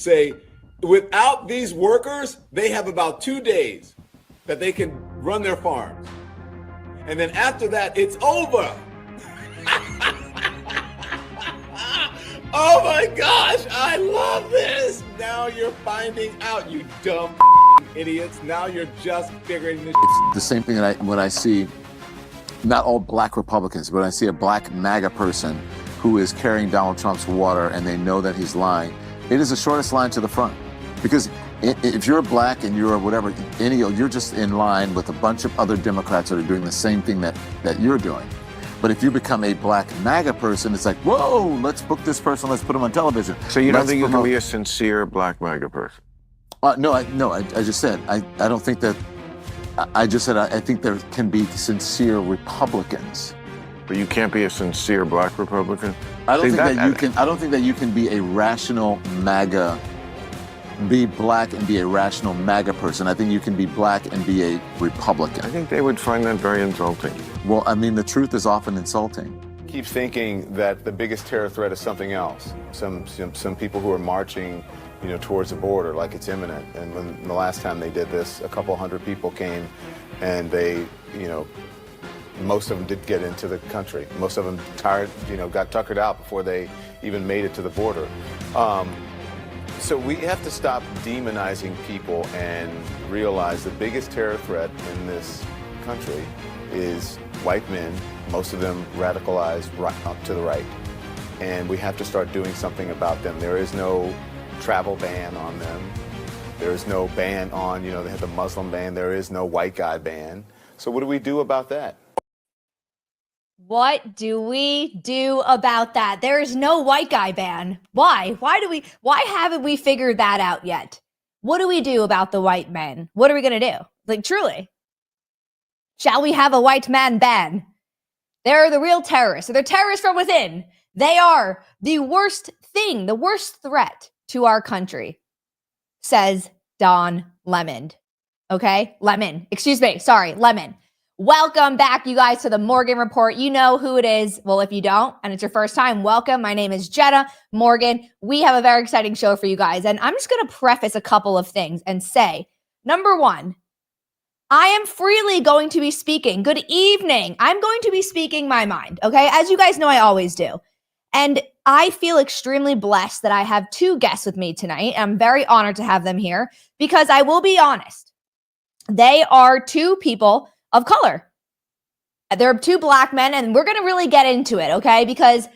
say, without these workers, they have about 2 days that they can run their farms. And then after that, it's over. Oh my gosh, I love this. Now you're finding out, you dumb idiots. Now you're just figuring this. It's the same thing that when I see, not all black Republicans, but I see a black MAGA person who is carrying Donald Trump's water and they know that he's lying. It is the shortest line to the front. Because if you're black and you're whatever, you're just in line with a bunch of other Democrats that are doing the same thing that you're doing. But if you become a black MAGA person, it's like, whoa, let's book this person, let's put him on television. So you don't think you can be a sincere black MAGA person? No, I just said, I don't think that, I just said, I think there can be sincere Republicans. But you can't be a sincere black Republican? I don't think that you can be a rational MAGA, be black and be a rational MAGA person. I think you can be black and be a Republican. I think they would find that very insulting. Well, I mean, the truth is often insulting. Keep thinking that the biggest terror threat is something else. Some people who are marching, towards the border like it's imminent. And when the last time they did this, a couple hundred people came, and they, most of them did get into the country. Most of them got tuckered out before they even made it to the border. So we have to stop demonizing people and realize the biggest terror threat in this country is white men, most of them radicalized right up to the right. And we have to start doing something about them. There is no travel ban on them. There is no ban on, they have the Muslim ban. There is no white guy ban. So what do we do about that? What do we do about that? There is no white guy ban. Why? Why haven't we figured that out yet? What do we do about the white men? What are we going to do? Like, truly, shall we have a white man ban? They're the real terrorists. They're terrorists from within. They are the worst thing, the worst threat to our country, says Don Lemon. Okay? Lemon. Excuse me. Sorry, Lemon. Welcome back, you guys, to the Morgan Report. You know who it is. Well, if you don't, and it's your first time, welcome. My name is Jenna Morgan. We have a very exciting show for you guys. And I'm just going to preface a couple of things and say, number one, I am freely going to be speaking. Good evening. I'm going to be speaking my mind, okay? As you guys know, I always do. And I feel extremely blessed that I have two guests with me tonight. I'm very honored to have them here because I will be honest. They are two people of color. They're two black men, and we're going to really get into it, okay? Because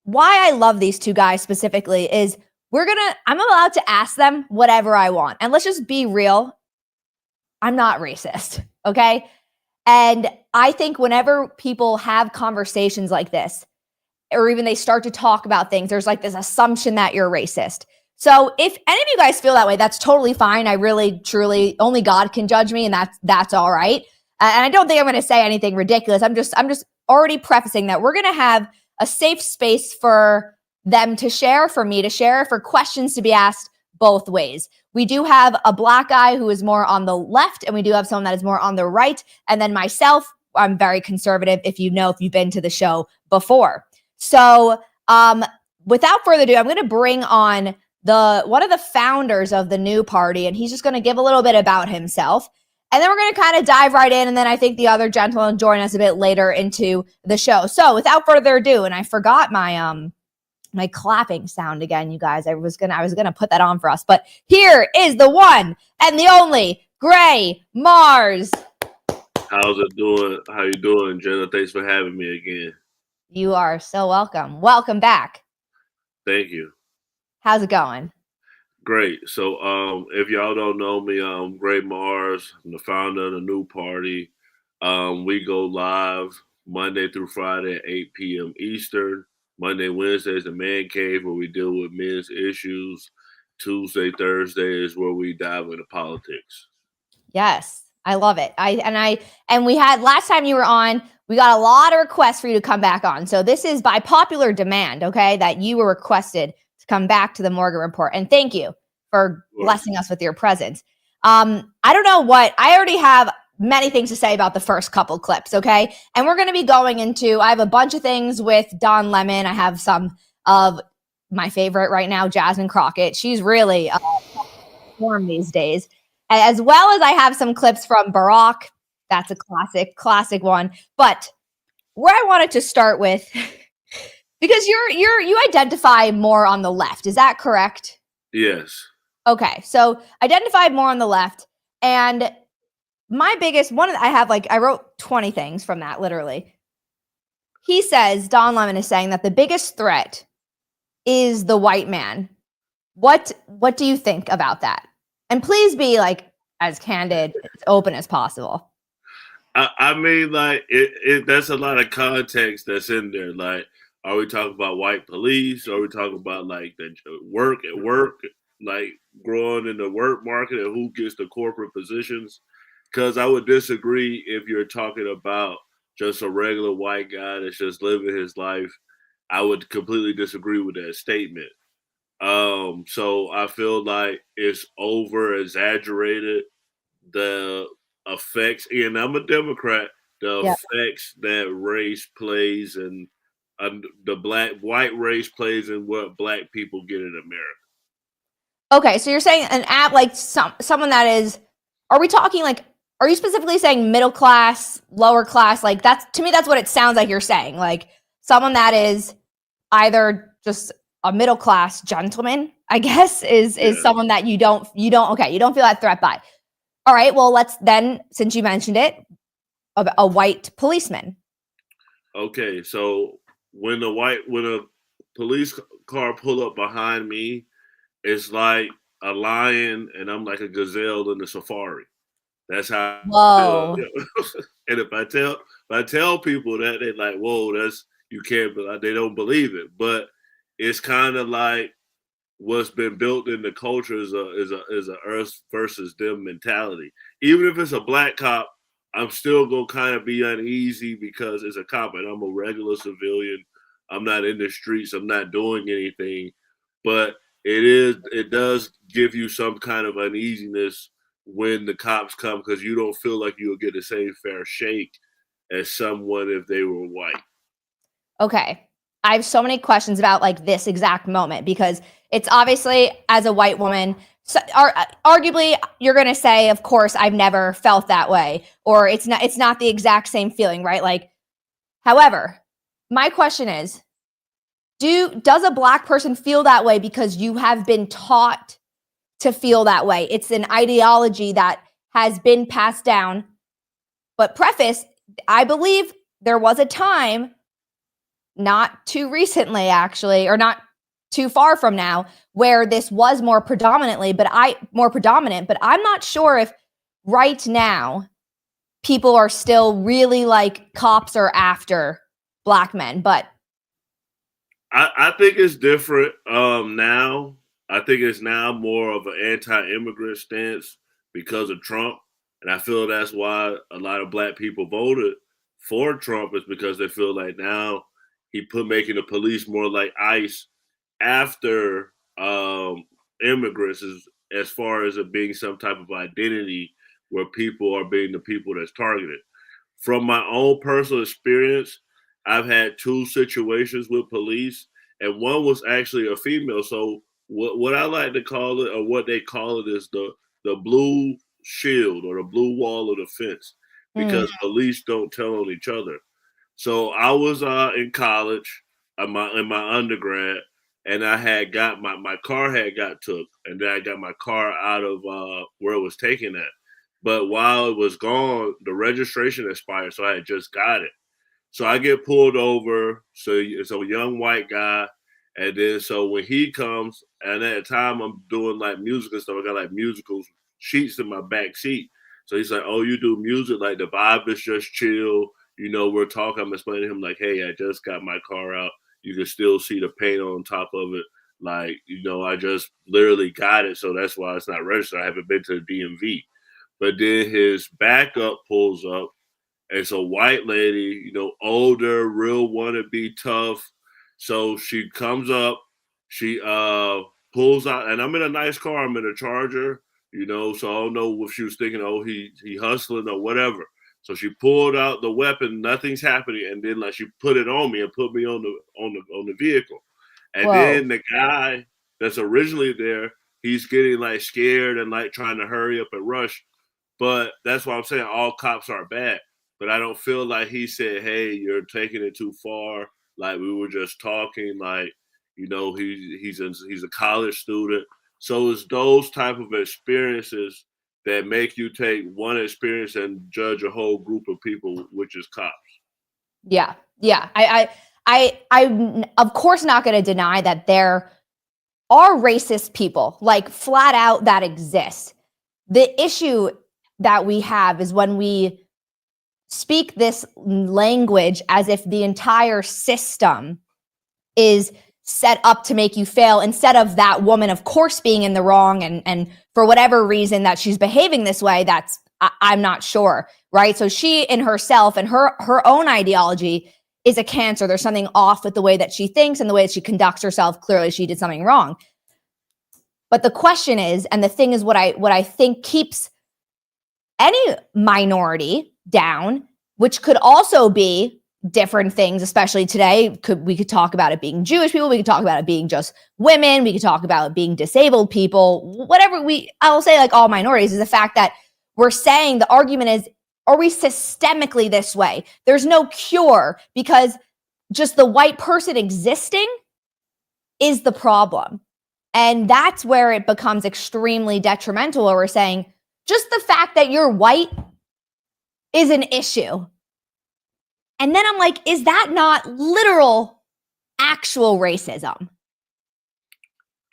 why I love these two guys specifically is I'm allowed to ask them whatever I want. And let's just be real. I'm not racist, okay? And I think whenever people have conversations like this, or even they start to talk about things, there's like this assumption that you're racist. So if any of you guys feel that way, that's totally fine. I really, truly, only God can judge me, and that's all right. And I don't think I'm going to say anything ridiculous. I'm just already prefacing that we're going to have a safe space for them to share, for me to share, for questions to be asked both ways. We do have a black guy who is more on the left, and we do have someone that is more on the right. And then myself, I'm very conservative, if you've been to the show before. So without further ado, I'm going to bring on one of the founders of the new party, and he's just going to give a little bit about himself. And then we're going to kind of dive right in, and then I think the other gentleman will join us a bit later into the show. So without further ado, and I forgot my my clapping sound again, you guys. I was gonna put that on for us, but here is the one and the only Gray Mars. How's it doing? How you doing, Jenna? Thanks for having me again. You are so welcome. Welcome back. Thank you. How's it going? Great. So if y'all don't know me, I'm Gray Mars. I'm the founder of the new party. We go live Monday through Friday at 8 p.m. Eastern. Monday, Wednesday is the Man Cave, where we deal with men's issues. Tuesday, Thursday is where we dive into politics. Yes, I love it. And we had last time you were on, we got a lot of requests for you to come back on. So this is by popular demand, okay, that you were requested to come back to the Morgan Report. And thank you for blessing us with your presence. I don't know what, I already have many things to say about the first couple clips, okay? And we're going to be going into, I have a bunch of things with Don Lemon. I have some of my favorite right now, Jasmine Crockett. She's really warm these days, as well as I have some clips from Barack. That's a classic one. But where I wanted to start with, because you identify more on the left, is that correct? Yes. Okay, so identified more on the left, and my biggest one, I wrote 20 things from that, literally. He says, Don Lemon is saying that the biggest threat is the white man. What do you think about that? And please be like as candid, as open as possible. I mean, like, that's a lot of context that's in there. Like, are we talking about white police? Are we talking about like the work, like growing in the work market and who gets the corporate positions? Because I would disagree if you're talking about just a regular white guy that's just living his life. I would completely disagree with that statement. So I feel like it's over exaggerated the effects, and I'm a Democrat, the Yep. effects that race plays and the white race plays and what black people get in America. Okay, so you're saying an app like someone that is, are we talking like, are you specifically saying middle class, lower class? Like that's, to me, that's what it sounds like you're saying. Like someone that is either just a middle class gentleman, I guess, is someone that you don't feel that threat by. All right, well, let's then, since you mentioned it, a white policeman. Okay, so when a police car pull up behind me, it's like a lion and I'm like a gazelle in the safari. That's how Whoa. I feel. And if I tell people that, they're like, whoa, you can't, but they don't believe it. But it's kind of like what's been built in the culture is a us versus them mentality. Even if it's a black cop, I'm still gonna kind of be uneasy because it's a cop and I'm a regular civilian. I'm not in the streets. I'm not doing anything, but it does give you some kind of uneasiness when the cops come because you don't feel like you'll get the same fair shake as someone if they were white. Okay. I have so many questions about like this exact moment because it's obviously, as a white woman, arguably you're going to say, of course, I've never felt that way, or it's not the exact same feeling, right? Like, however, my question is, does a black person feel that way because you have been taught to feel that way? It's an ideology that has been passed down. But preface, I believe there was a time, not too recently actually, or not too far from now, where this was more predominant, but I'm not sure if right now people are still really like cops are after black men. But I think it's different now. I think it's now more of an anti-immigrant stance because of Trump. And I feel that's why a lot of black people voted for Trump, is because they feel like now making the police more like ICE after immigrants, as far as it being some type of identity where people are being the people that's targeted. From my own personal experience, I've had two situations with police, and one was actually a female. So what I like to call it, or what they call it, is the blue shield or the blue wall of the fence, because police don't tell on each other. So I was in college, in my undergrad, and I had got my car had got took, and then I got my car out of where it was taken at. But while it was gone, the registration expired, so I had just got it. So I get pulled over. So it's a young white guy. And then so when he comes, and at the time I'm doing like music and stuff, I got like musical sheets in my back seat. So he's like, oh, you do music? Like the vibe is just chill. You know, we're talking. I'm explaining to him like, hey, I just got my car out. You can still see the paint on top of it. Like, you know, I just literally got it. So that's why it's not registered. I haven't been to the DMV. But then his backup pulls up. It's a white lady, you know, older, real want to be tough. So she comes up, she pulls out, and I'm in a nice car. I'm in a Charger, you know, so I don't know if she was thinking, oh, he hustling or whatever. So she pulled out the weapon, nothing's happening, and then like she put it on me and put me on the vehicle. And Whoa. then the guy that's originally there, he's getting like scared and like trying to hurry up and rush. But that's why I'm saying all cops are bad. But I don't feel like he said, "Hey, you're taking it too far." Like we were just talking. Like he's a college student. So it's those type of experiences that make you take one experience and judge a whole group of people, which is cops. Yeah. I'm of course not going to deny that there are racist people, like flat out, that exist. The issue that we have is when we speak this language as if the entire system is set up to make you fail, instead of that woman, of course, being in the wrong and for whatever reason that she's behaving this way, I'm not sure, right? So she in herself and her own ideology is a cancer. There's something off with the way that she thinks and the way that she conducts herself. Clearly, she did something wrong. But the question is, and the thing is, what I think keeps any minority down, which could also be different things, especially today. We could talk about it being Jewish people. We could talk about it being just women. We could talk about it being disabled people. Whatever I will say, like all minorities, is the fact that we're saying the argument is, are we systemically this way? There's no cure, because just the white person existing is the problem. And that's where it becomes extremely detrimental, where we're saying just the fact that you're white is an issue. And then I'm like, is that not literal, actual racism?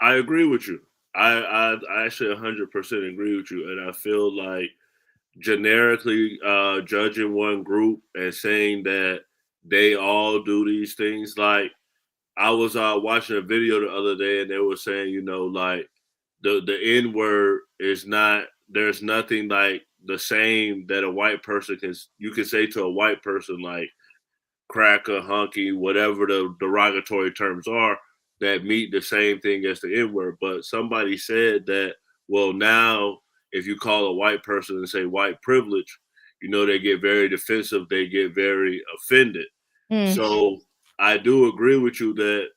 I agree with you. I actually 100% agree with you. And I feel like generically judging one group and saying that they all do these things. Like I was watching a video the other day and they were saying, like the N-word is not, there's nothing like the same that a white person you can say to a white person, like cracker, hunky, whatever the derogatory terms are, that mean the same thing as the N-word. But somebody said that, well, now if you call a white person and say white privilege, they get very defensive, they get very offended. So I do agree with you that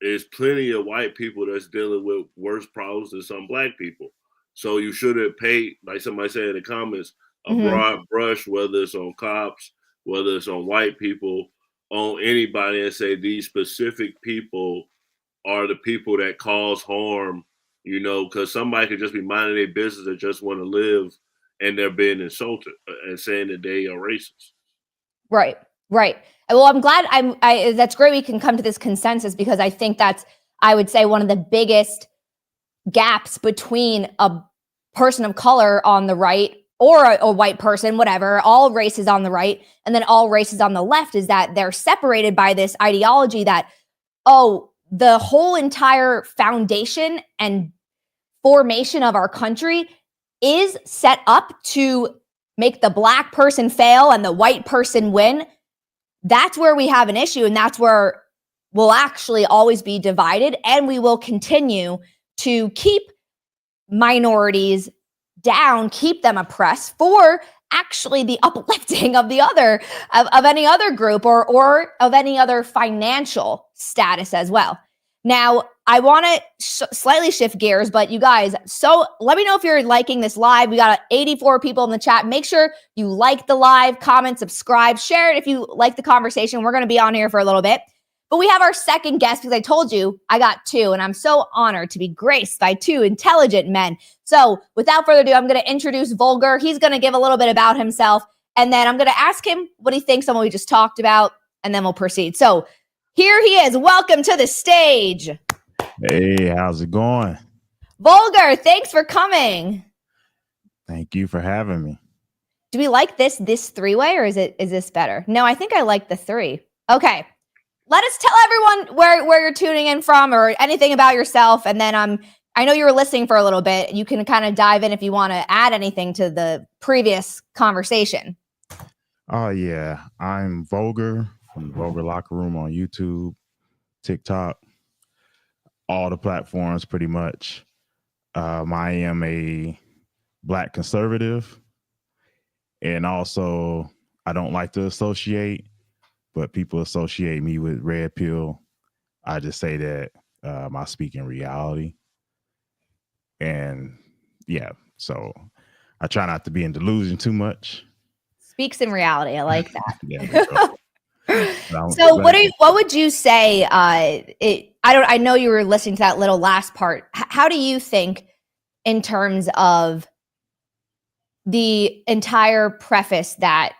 there's plenty of white people that's dealing with worse problems than some black people. So you shouldn't paint, like somebody said in the comments, a broad brush, whether it's on cops, whether it's on white people, on anybody, and say these specific people are the people that cause harm, because somebody could just be minding their business and just want to live, and they're being insulted and saying that they are racist. Right. Well, I'm glad that's great we can come to this consensus, because I think that's, I would say, one of the biggest gaps between a person of color on the right or a white person, whatever, all races on the right, and then all races on the left, is that they're separated by this ideology that, the whole entire foundation and formation of our country is set up to make the black person fail and the white person win. That's where we have an issue, and that's where we'll actually always be divided, and we will continue to keep minorities down, keep them oppressed for actually the uplifting of the other, of any other group or of any other financial status as well. Now, I want to slightly shift gears, but you guys, so let me know if you're liking this live. We got 84 people in the chat. Make sure you like the live, comment, subscribe, share it if you like the conversation. We're going to be on here for a little bit. But we have our second guest, because I told you I got two, and I'm so honored to be graced by two intelligent men. So without further ado, I'm going to introduce Volker. He's going to give a little bit about himself, and then I'm going to ask him what he thinks on what we just talked about, and then we'll proceed. So here he is. Welcome to the stage. Hey, how's it going? Volker, thanks for coming. Thank you for having me. Do we like this three-way, or is this better? No, I think I like the three. Okay. Let us tell everyone where you're tuning in from, or anything about yourself. And then I know you were listening for a little bit. You can kind of dive in if you want to add anything to the previous conversation. Oh, yeah. I'm Volker from the Volker Locker Room on YouTube, TikTok, all the platforms pretty much. I am a Black conservative, and also I don't like to associate, but people associate me with red pill. I just say that I speak in reality. And yeah, so I try not to be in delusion too much. Speaks in reality. I like Yeah, there you go. So what would you say I know you were listening to that little last part. How do you think in terms of the entire preface that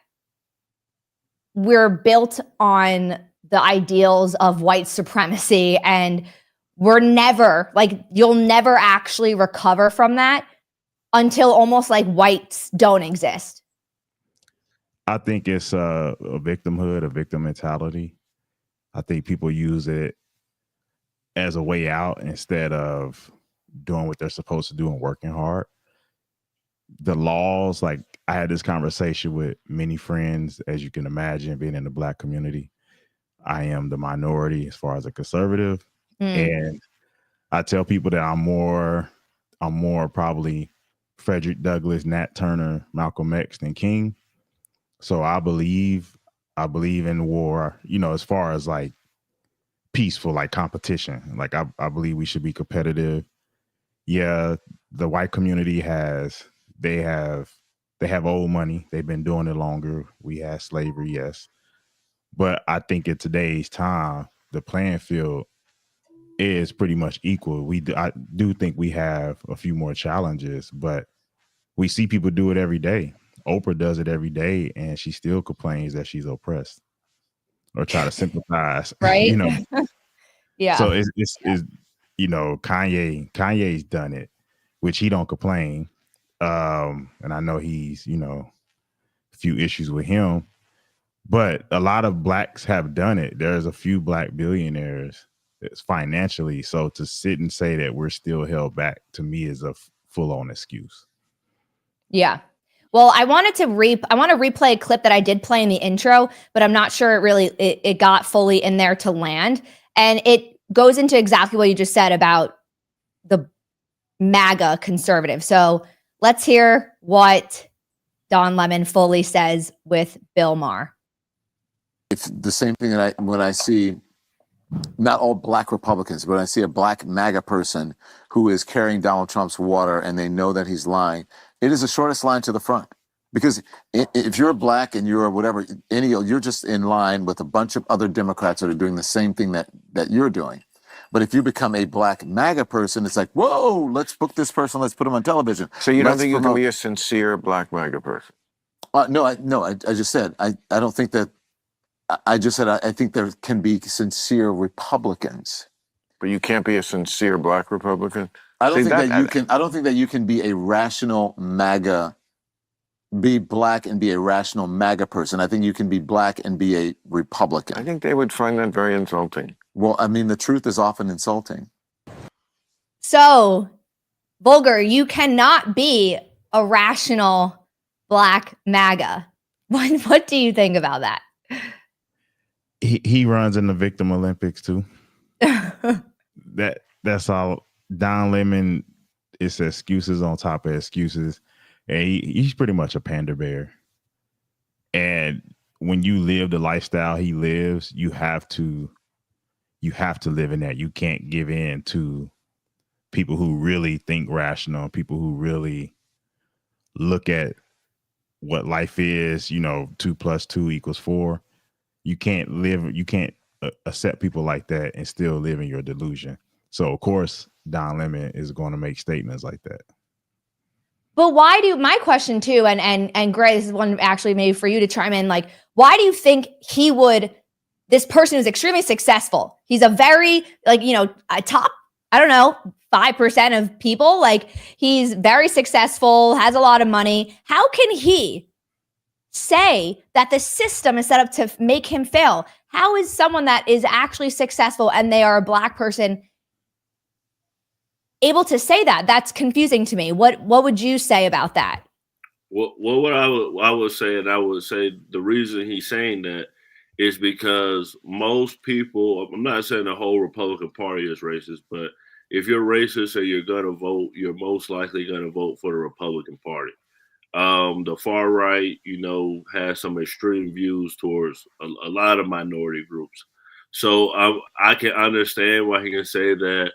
we're built on the ideals of white supremacy and we're never like you'll never actually recover from that until almost like whites don't exist? I think it's a victimhood, a victim mentality. I think people use it as a way out instead of doing what they're supposed to do and working hard. The laws, like I had this conversation with many friends, as you can imagine, being in the Black community. I am the minority as far as a conservative. And I tell people that I'm more probably Frederick Douglass, Nat Turner, Malcolm X than King. So I believe in war, as far as like peaceful, like competition. Like I believe we should be competitive. Yeah, the white community they have old money. They've been doing it longer. We had slavery, yes. But I think in today's time, the playing field is pretty much equal. I do think we have a few more challenges, but we see people do it every day. Oprah does it every day, and she still complains that she's oppressed or try to sympathize. Right? Yeah. So it's Kanye's done it, which he don't complain. And I know he's a few issues with him, but a lot of Blacks have done it. There's a few Black billionaires that's financially. So to sit and say that we're still held back, to me, is a full-on excuse. Yeah. Well, I want to replay a clip that I did play in the intro, but I'm not sure it got fully in there to land. And it goes into exactly what you just said about the MAGA conservative. So let's hear what Don Lemon fully says with Bill Maher. It's the same thing that when I see not all Black Republicans, but I see a Black MAGA person who is carrying Donald Trump's water and they know that he's lying. It is the shortest line to the front. Because if you're Black and you're whatever, you're just in line with a bunch of other Democrats that are doing the same thing that you're doing. But if you become a Black MAGA person, it's like, whoa, let's book this person, let's put him on television. So you don't think you can be a sincere Black MAGA person? No, I just said, I don't think that, I just said, I think there can be sincere Republicans. But you can't be a sincere Black Republican? I don't think that you can be a rational MAGA, be Black and be a rational MAGA person. I think you can be Black and be a Republican. I think they would find that very insulting. Well, I mean, the truth is often insulting. So, Volker, you cannot be a rational Black MAGA. What do you think about that? He runs in the Victim Olympics too. That's all. Don Lemon is excuses on top of excuses, and he's pretty much a pander bear. And when you live the lifestyle he lives, you have to live in that. You can't give in to people who really think rational, people who really look at what life is. 2 + 2 = 4. You can't accept people like that and still live in your delusion. So of course, Don Lemon is going to make statements like that. But my question too, and Gray, this is one actually maybe for you to chime in, like, why do you think this person who's extremely successful, he's a very, a top, 5% of people, like, he's very successful, has a lot of money. How can he say that the system is set up to make him fail? How is someone that is actually successful and they are a Black person able to say that? That's confusing to me. What would you say about that? Well, what I would say the reason he's saying that is because most people, I'm not saying the whole Republican Party is racist, but if you're racist and you're going to vote, you're most likely going to vote for the Republican Party. The far right, has some extreme views towards a lot of minority groups. So I can understand why he can say that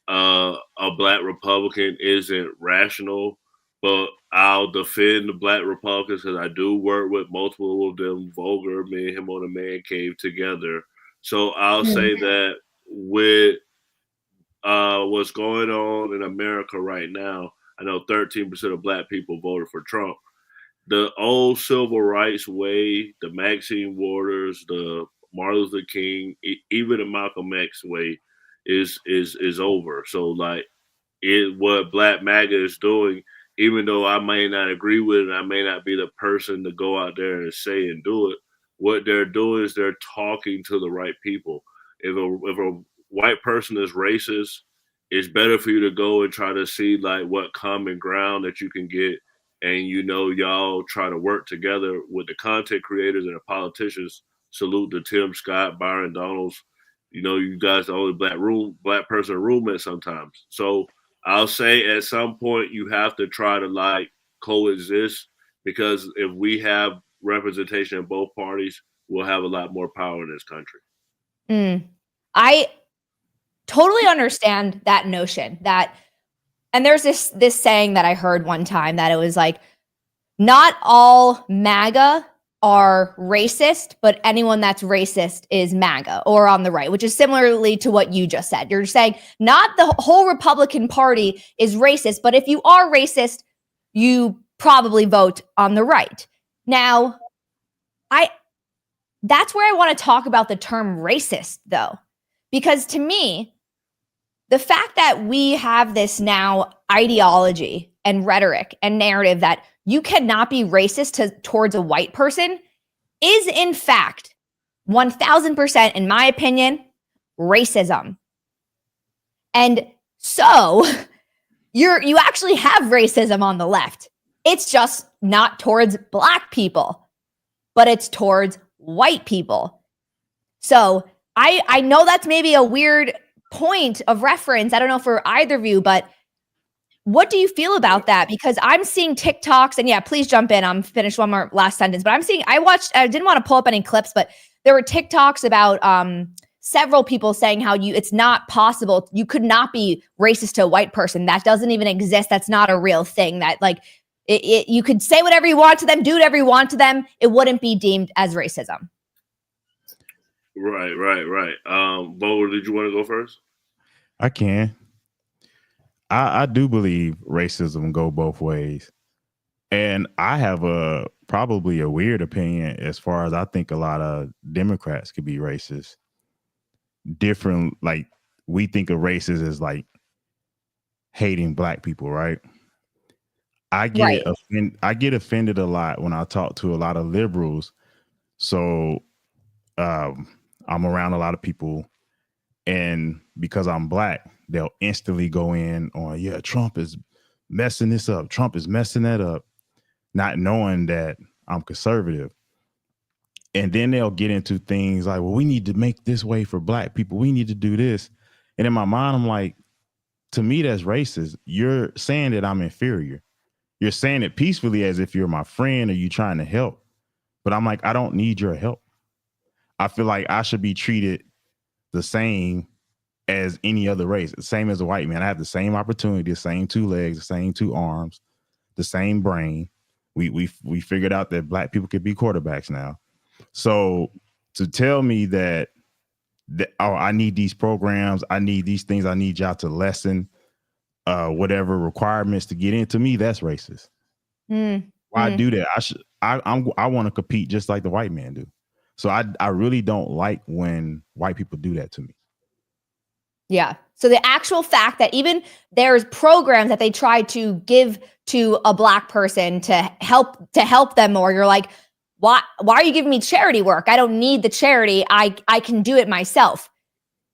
a black Republican isn't rational, but I'll defend the black Republicans because I do work with multiple of them. Vulgar, me and him on a man cave together. So I'll say that with what's going on in America right now, I know 13% of black people voted for Trump. The old civil rights way, the Maxine Waters, the Martin Luther King, even the Malcolm X way is over. So like what Black MAGA is doing, even though I may not agree with it, I may not be the person to go out there and say and do it. What they're doing is they're talking to the right people. If a white person is racist, it's better for you to go and try to see like what common ground that you can get, and y'all try to work together with the content creators and the politicians. Salute to Tim Scott, Byron Donalds. You guys the only black person roommate sometimes. So I'll say at some point you have to try to like coexist, because if we have representation in both parties, we'll have a lot more power in this country. I totally understand that notion and there's this saying that I heard one time that it was like, not all MAGA are racist, but anyone that's racist is MAGA or on the right, which is similarly to what you just said. You're saying not the whole Republican Party is racist, but if you are racist, you probably vote on the right. Now, that's where I want to talk about the term racist, though, because to me, the fact that we have this now ideology and rhetoric and narrative that you cannot be racist towards a white person is, in fact, 1000%, in my opinion, racism. And so you actually have racism on the left. It's just not towards black people, but it's towards white people. So I know that's maybe a weird point of reference. I don't know for either of you, but what do you feel about that? Because I'm seeing TikToks, and yeah, please jump in. I'm finished one more last sentence, but I didn't want to pull up any clips, but there were TikToks about several people saying how it's not possible. You could not be racist to a white person. That doesn't even exist. That's not a real thing. That like you could say whatever you want to them, do whatever you want to them. It wouldn't be deemed as racism. Right. Bo, did you want to go first? I can. I do believe racism go both ways. And I have probably a weird opinion as far as I think a lot of Democrats could be racist. Different, like we think of racist as like hating black people, right? I get offended a lot when I talk to a lot of liberals. So I'm around a lot of people, and because I'm black, they'll instantly go in on, yeah, Trump is messing this up. Trump is messing that up, not knowing that I'm conservative. And then they'll get into things like, well, we need to make this way for black people. We need to do this. And in my mind, I'm like, to me, that's racist. You're saying that I'm inferior. You're saying it peacefully as if you're my friend or you trying to help. But I'm like, I don't need your help. I feel like I should be treated the same as any other race, the same as a white man. I have the same opportunity, the same two legs, the same two arms, the same brain. We figured out that black people could be quarterbacks now. So to tell me that I need these programs, I need these things, I need y'all to lessen whatever requirements to get into me, that's racist. Why do that? I want to compete just like the white man do. So I really don't like when white people do that to me. Yeah. So the actual fact that even there's programs that they try to give to a black person to help them more, you're like, why are you giving me charity work? I don't need the charity. I can do it myself.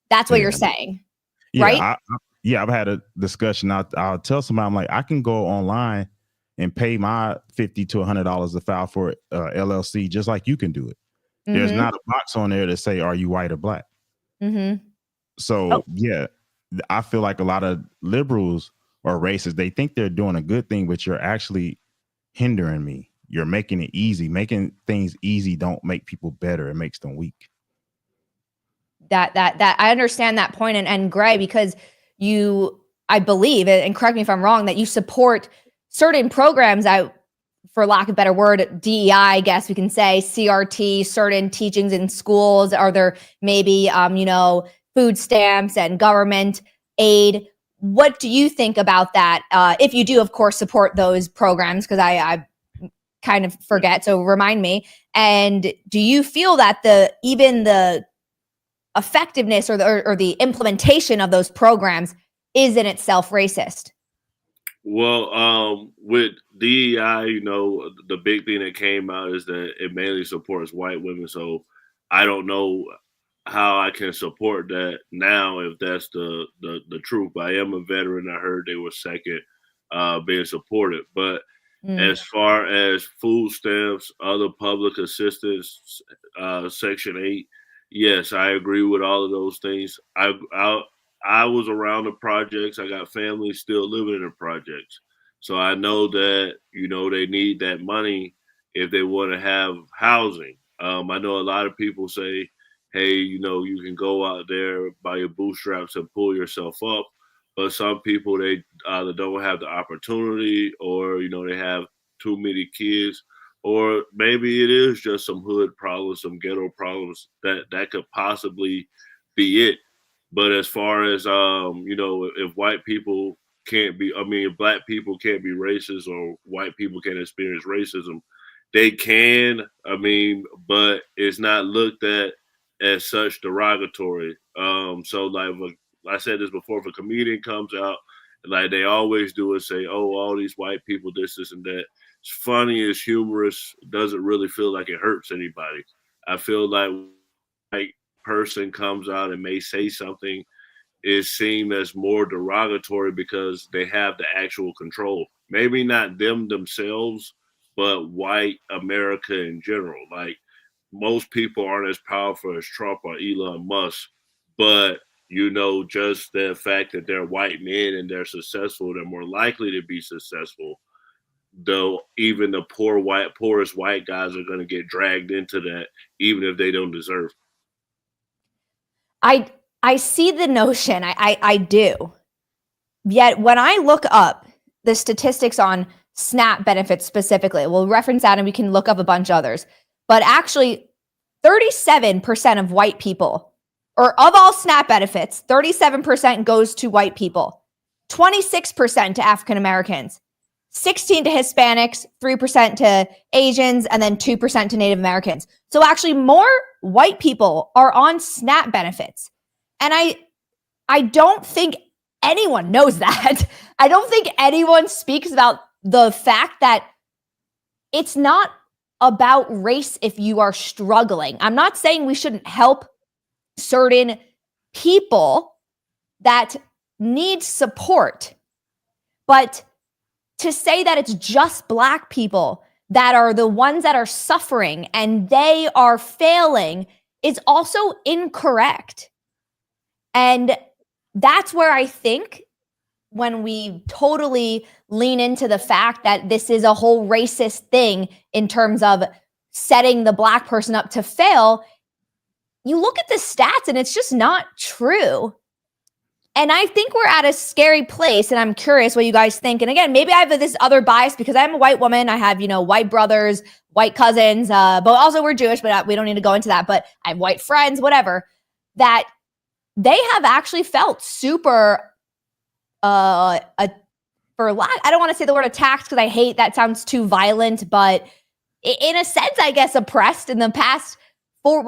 That's what you're saying, right? I've had a discussion. I'll tell somebody, I'm like, I can go online and pay my $50 to $100 to file for LLC, just like you can do it. Mm-hmm. There's not a box on there to say, are you white or black? Mm-hmm. So, yeah, I feel like a lot of liberals are racist. They think they're doing a good thing, but you're actually hindering me. You're making it easy. Making things easy don't make people better. It makes them weak. That I understand that point, and Gray, because I believe, and correct me if I'm wrong, that you support certain programs out, for lack of a better word, DEI, I guess we can say, CRT, certain teachings in schools. Are there maybe, food stamps and government aid? What do you think about that? If you do, of course, support those programs, because I kind of forget, so remind me. And do you feel that even the effectiveness or the implementation of those programs is in itself racist? Well, with DEI, the big thing that came out is that it mainly supports white women. So I don't know how I can support that now if that's the truth. But I am a veteran. I heard they were second being supported. But as far as food stamps, other public assistance, Section 8, yes, I agree with all of those things. I was around the projects. I got family still living in the projects. So I know that, they need that money if they want to have housing. I know a lot of people say, hey, you can go out there by your bootstraps and pull yourself up. But some people, they either don't have the opportunity, or, they have too many kids, or maybe it is just some hood problems, some ghetto problems that could possibly be it. But as far as, if white people if black people can't be racist, or white people can't experience racism, they can, but it's not looked at as such derogatory. So like I said this before, if a comedian comes out, like they always do, and say, oh, all these white people, this and that. It's funny, it's humorous, doesn't really feel like it hurts anybody. I feel like white person comes out and may say something is seen as more derogatory because they have the actual control. Maybe not them themselves, but white America in general. Like, most people aren't as powerful as Trump or Elon Musk, but just the fact that they're white men and they're successful, they're more likely to be successful. Though even the poorest white guys are going to get dragged into that, even if they don't deserve. I see the notion. I do. Yet when I look up the statistics on SNAP benefits specifically, we'll reference that and we can look up a bunch of others. But actually, 37% of white people, or of all SNAP benefits, 37% goes to white people, 26% to African Americans, 16% to Hispanics, 3% to Asians, and then 2% to Native Americans. So actually more white people are on SNAP benefits. And I don't think anyone knows that. I don't think anyone speaks about the fact that it's not about race if you are struggling. I'm not saying we shouldn't help certain people that need support, but to say that it's just Black people that are the ones that are suffering and they are failing is also incorrect. And that's where I think when we totally lean into the fact that this is a whole racist thing in terms of setting the Black person up to fail, you look at the stats and it's just not true. And I think we're at a scary place, and I'm curious what you guys think. And again, maybe I have this other bias because I'm a white woman. I have, white brothers, white cousins, but also we're Jewish, but we don't need to go into that. But I have white friends, whatever, that they have actually felt super, I don't want to say the word attacked because I hate that sounds too violent, but in a sense, I guess, oppressed in the past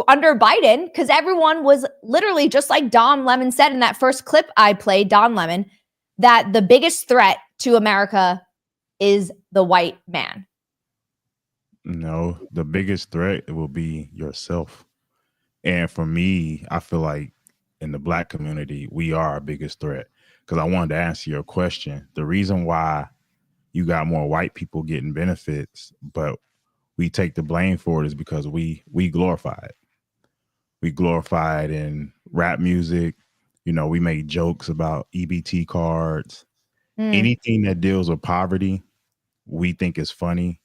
under Biden, because everyone was literally, just like Don Lemon said in that first clip I played, Don Lemon, that the biggest threat to America is the white man. No, the biggest threat will be yourself. And for me, I feel like in the Black community, we are our biggest threat. Because I wanted to answer your question. The reason why you got more white people getting benefits, but we take the blame for it, is because we glorify it. We glorify it in rap music. We make jokes about EBT cards. Anything that deals with poverty, we think is funny.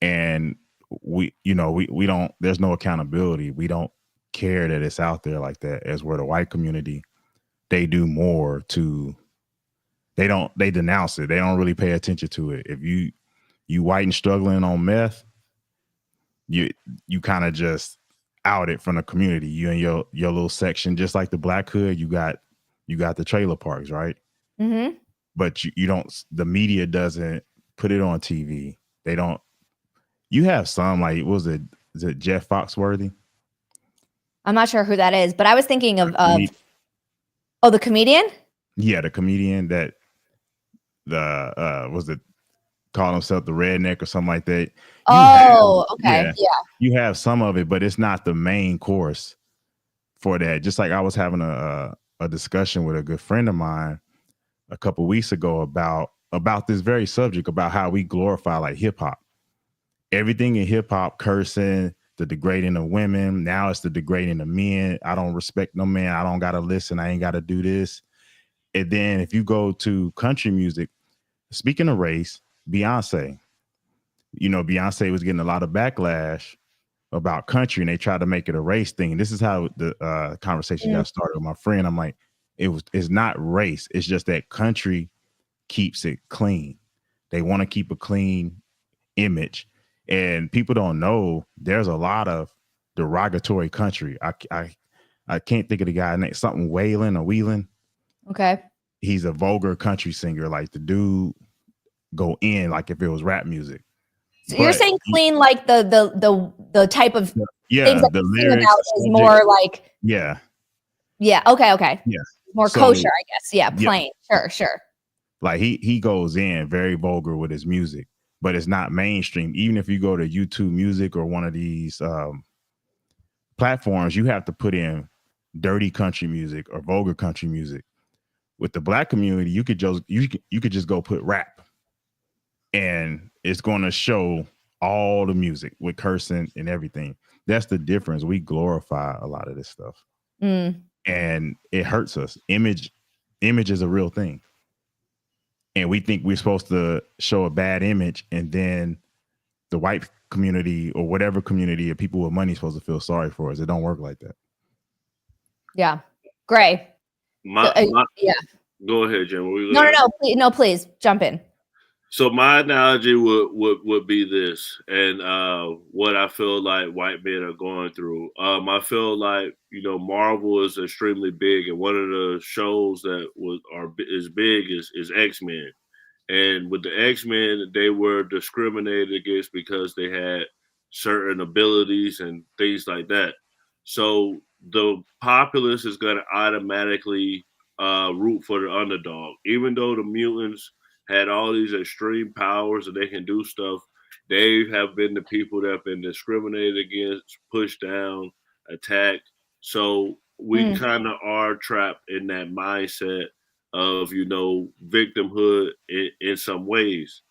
And we don't, there's no accountability. We don't care that it's out there like that, as where the white community, they do more to, they denounce it. They don't really pay attention to it. If you white and struggling on meth, you kind of just out it from the community. You and your little section, just like the Black hood, you got the trailer parks, right? Mm-hmm. But you don't, the media doesn't put it on TV. They don't. You have some, like, is it Jeff Foxworthy? I'm not sure who that is, but I was thinking of the comedian? Yeah, the comedian that was it called himself the redneck or something like that. Okay. Yeah. You have some of it, but it's not the main course for that. Just like I was having a discussion with a good friend of mine a couple weeks ago about this very subject, about how we glorify like hip hop. Everything in hip hop, cursing, the degrading of women. Now it's the degrading of men. I don't respect no man. I don't got to listen. I ain't got to do this. And then if you go to country music, speaking of race, Beyonce was getting a lot of backlash about country, and they tried to make it a race thing. And this is how the conversation got started with my friend. I'm like, it's not race. It's just that country keeps it clean. They want to keep a clean image. And people don't know there's a lot of derogatory country. I can't think of the guy name, something Whelan. Okay. He's a vulgar country singer. Like, the dude go in like if it was rap music. So you're saying clean, like the type of things that the sing lyrics about is more like yeah. Okay. Yeah. More kosher, I guess. Yeah, plain. Yeah. Sure. Like he goes in very vulgar with his music, but it's not mainstream. Even if you go to YouTube Music or one of these platforms, you have to put in dirty country music or vulgar country music. With the Black community, you could just go put rap, and it's going to show all the music with cursing and everything. That's the difference. We glorify a lot of this stuff, and it hurts us. Image is a real thing. And we think we're supposed to show a bad image, and then the white community or whatever community of people with money is supposed to feel sorry for us. It don't work like that. Yeah. Gray. Yeah. Go ahead, Jim. No, please jump in. So my analogy would be this, and what I feel like white men are going through. I feel like, Marvel is extremely big, and one of the shows that is big is X-Men. And with the X-Men, they were discriminated against because they had certain abilities and things like that. So the populace is going to automatically root for the underdog, even though the mutants had all these extreme powers and they can do stuff. They have been the people that have been discriminated against, pushed down, attacked. So we kind of are trapped in that mindset of, victimhood in some ways.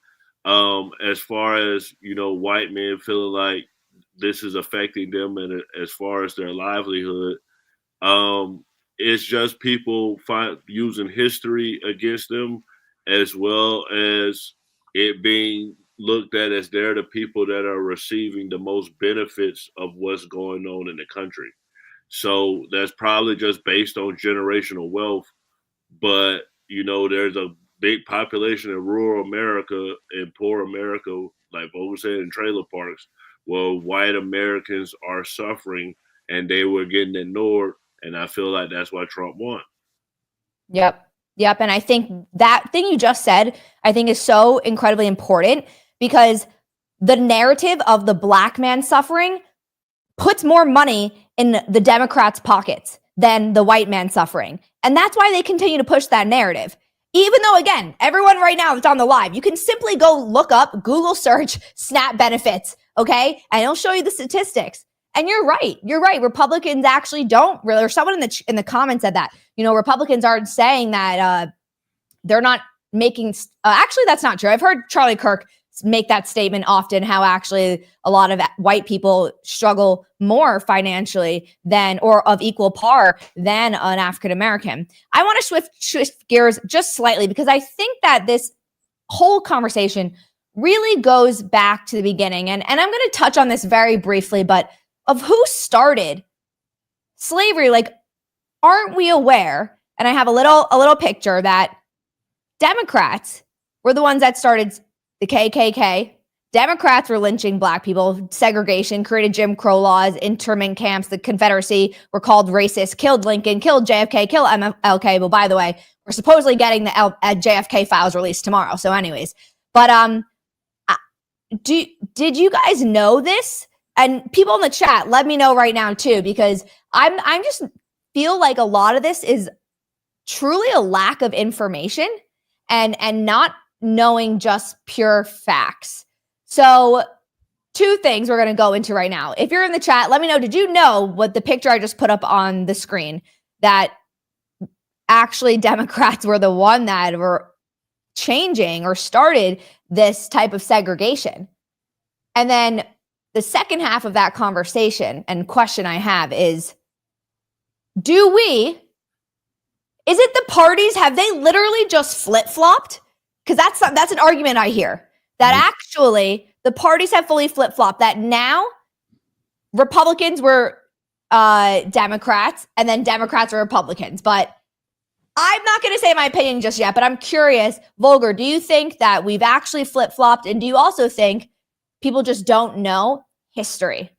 As far as, white men feeling like this is affecting them, and as far as their livelihood, it's just people using history against them, as well as it being looked at as they're the people that are receiving the most benefits of what's going on in the country. So that's probably just based on generational wealth. But, there's a big population in rural America and poor America, like what was said, in trailer parks, where white Americans are suffering and they were getting ignored. And I feel like that's why Trump won. Yep. And I think that thing you just said, I think is so incredibly important, because the narrative of the Black man suffering puts more money in the Democrats' pockets than the white man suffering. And that's why they continue to push that narrative. Even though, again, everyone right now that's on the live, you can simply go look up, Google search SNAP benefits, okay? And it'll show you the statistics. And you're right. Republicans actually don't really, or someone in the comments said that, Republicans aren't saying that they're not making, actually, that's not true. I've heard Charlie Kirk make that statement often, how actually a lot of white people struggle more financially or of equal par than an African-American. I want to shift gears just slightly, because I think that this whole conversation really goes back to the beginning. And I'm going to touch on this very briefly, but of who started slavery, like, aren't we aware? And I have a little picture that Democrats were the ones that started the KKK. Democrats were lynching Black people, segregation, created Jim Crow laws, internment camps. The Confederacy were called racist, killed Lincoln, killed JFK, killed MLK. But by the way, we're supposedly getting the JFK files released tomorrow. So anyways, but did you guys know this? And people in the chat, let me know right now too, because I'm just feel like a lot of this is truly a lack of information and not knowing just pure facts. So 2 things we're going to go into right now. If you're in the chat, let me know, did you know what the picture I just put up on the screen, that actually Democrats were the one that were changing or started this type of segregation? And then the second half of that conversation and question I have is, is it the parties? Have they literally just flip-flopped? Because that's an argument I hear, that actually the parties have fully flip-flopped, that now Republicans were Democrats and then Democrats were Republicans. But I'm not going to say my opinion just yet, but I'm curious, Volker, do you think that we've actually flip-flopped? And do you also think people just don't know history?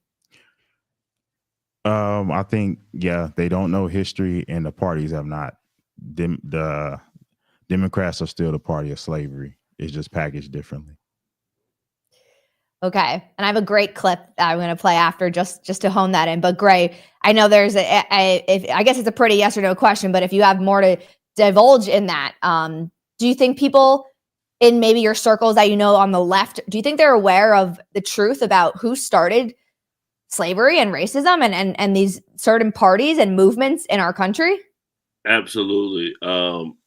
I think, they don't know history, and the parties have not. The Democrats are still the party of slavery. It's just packaged differently. Okay. And I have a great clip that I'm going to play after just to hone that in. But Gray, I know there's I guess it's a pretty yes or no question, but if you have more to divulge in that, do you think people in maybe your circles that you know on the left, do you think they're aware of the truth about who started slavery and racism and these certain parties and movements in our country? Absolutely.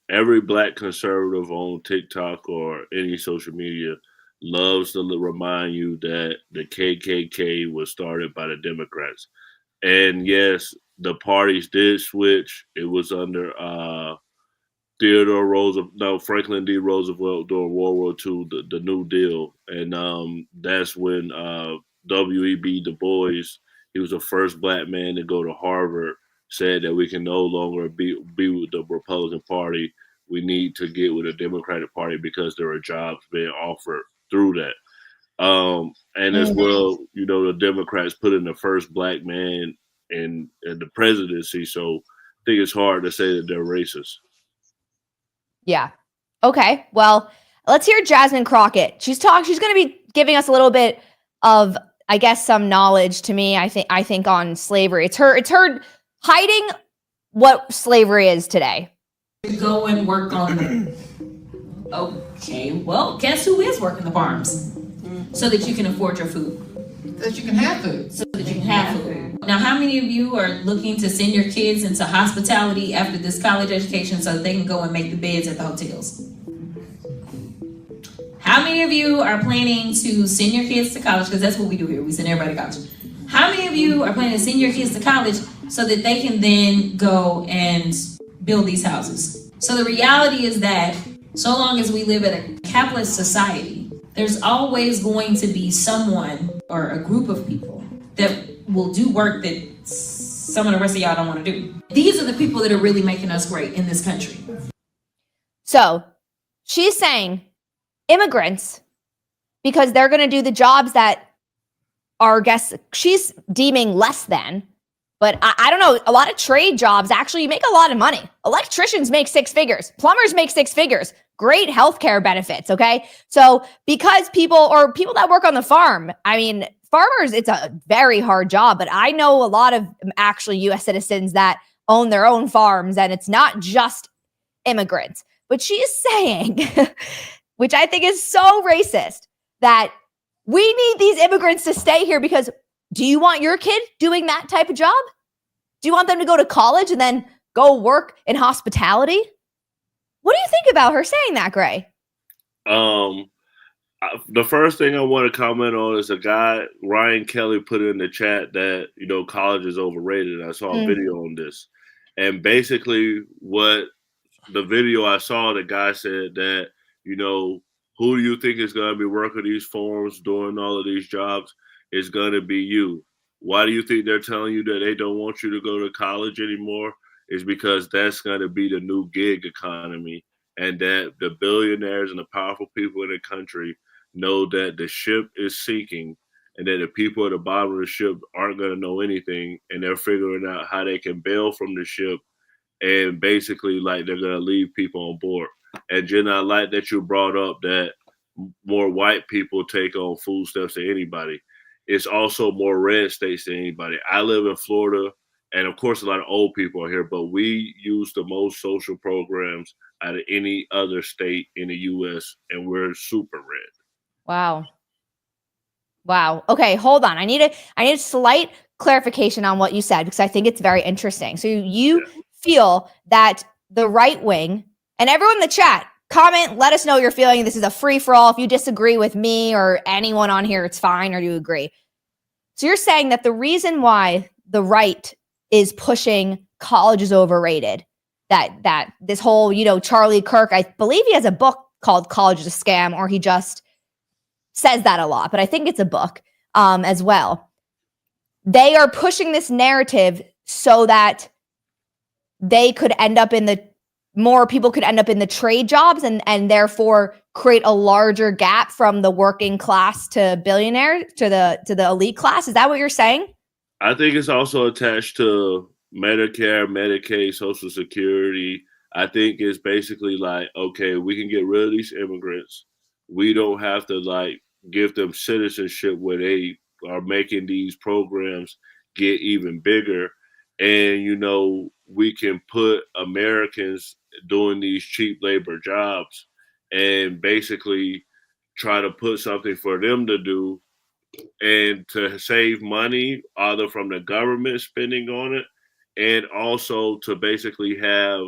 Every Black conservative on TikTok or any social media loves to remind you that the KKK was started by the Democrats. And yes, the parties did switch. It was under Franklin D. Roosevelt during World War II, the New Deal. And that's when W.E.B. Du Bois, he was the first Black man to go to Harvard, said that we can no longer be with the Republican Party. We need to get with the Democratic Party because there are jobs being offered through that. And as well, the Democrats put in the first Black man in the presidency. So I think it's hard to say that they're racist. Yeah. Okay. Well, let's hear Jasmine Crockett. She's going to be giving us a little bit of, I guess, some knowledge to me. I think on slavery. It's her hiding what slavery is today. Go and work on them. Okay, well, guess who is working the farms? So that you can afford your food. So that you can have food. So that you can have food. Now, how many of you are looking to send your kids into hospitality after this college education so that they can go and make the beds at the hotels? How many of you are planning to send your kids to college? Because that's what we do here. We send everybody to college. How many of you are planning to send your kids to college so that they can then go and build these houses? So the reality is that so long as we live in a capitalist society, there's always going to be someone or a group of people that will do work that some of the rest of y'all don't want to do. These are the people that are really making us great in this country. So she's saying immigrants, because they're going to do the jobs that are, she's deeming less than. But I don't know, a lot of trade jobs actually make a lot of money. Electricians make 6 figures. Plumbers make 6 figures. Great healthcare benefits, okay? So because people that work on the farm, I mean, farmers, it's a very hard job, but I know a lot of actually U.S. citizens that own their own farms, and it's not just immigrants. But she's saying, which I think is so racist, that we need these immigrants to stay here because do you want your kid doing that type of job? Do you want them to go to college and then go work in hospitality? What do you think about her saying that, Gray? The first thing I want to comment on is a guy, Ryan Kelly, put in the chat that, college is overrated. I saw a video on this. And basically what the video I saw, the guy said that, who do you think is going to be working these farms, doing all of these jobs? Is going to be you. Why do you think they're telling you that they don't want you to go to college anymore? Is because that's going to be the new gig economy, and that the billionaires and the powerful people in the country know that the ship is sinking, and that the people at the bottom of the ship aren't going to know anything, and they're figuring out how they can bail from the ship, and basically like they're going to leave people on board. And Jen, I like that you brought up that more white people take on food stamps than anybody. It's also more red states than anybody. I live in Florida, and of course, a lot of old people are here, but we use the most social programs out of any other state in the U.S., and we're super red. Wow. Wow. Okay, hold on. I need a slight clarification on what you said, because I think it's very interesting. So you feel that the right wing, and everyone in the chat, comment, let us know your feeling. This is a free for all. If you disagree with me or anyone on here, it's fine, or you agree. So you're saying that the reason why the right is pushing college is overrated, that this whole, Charlie Kirk, I believe he has a book called College is a Scam, or he just says that a lot, but I think it's a book as well. They are pushing this narrative so that they could end up more people could end up in the trade jobs, and therefore create a larger gap from the working class to billionaire to the elite class. Is that what you're saying? I think it's also attached to Medicare, Medicaid, Social Security. I think it's basically like, okay, we can get rid of these immigrants. We don't have to give them citizenship where they are making these programs get even bigger. And, we can put Americans doing these cheap labor jobs and basically try to put something for them to do and to save money either from the government spending on it, and also to basically have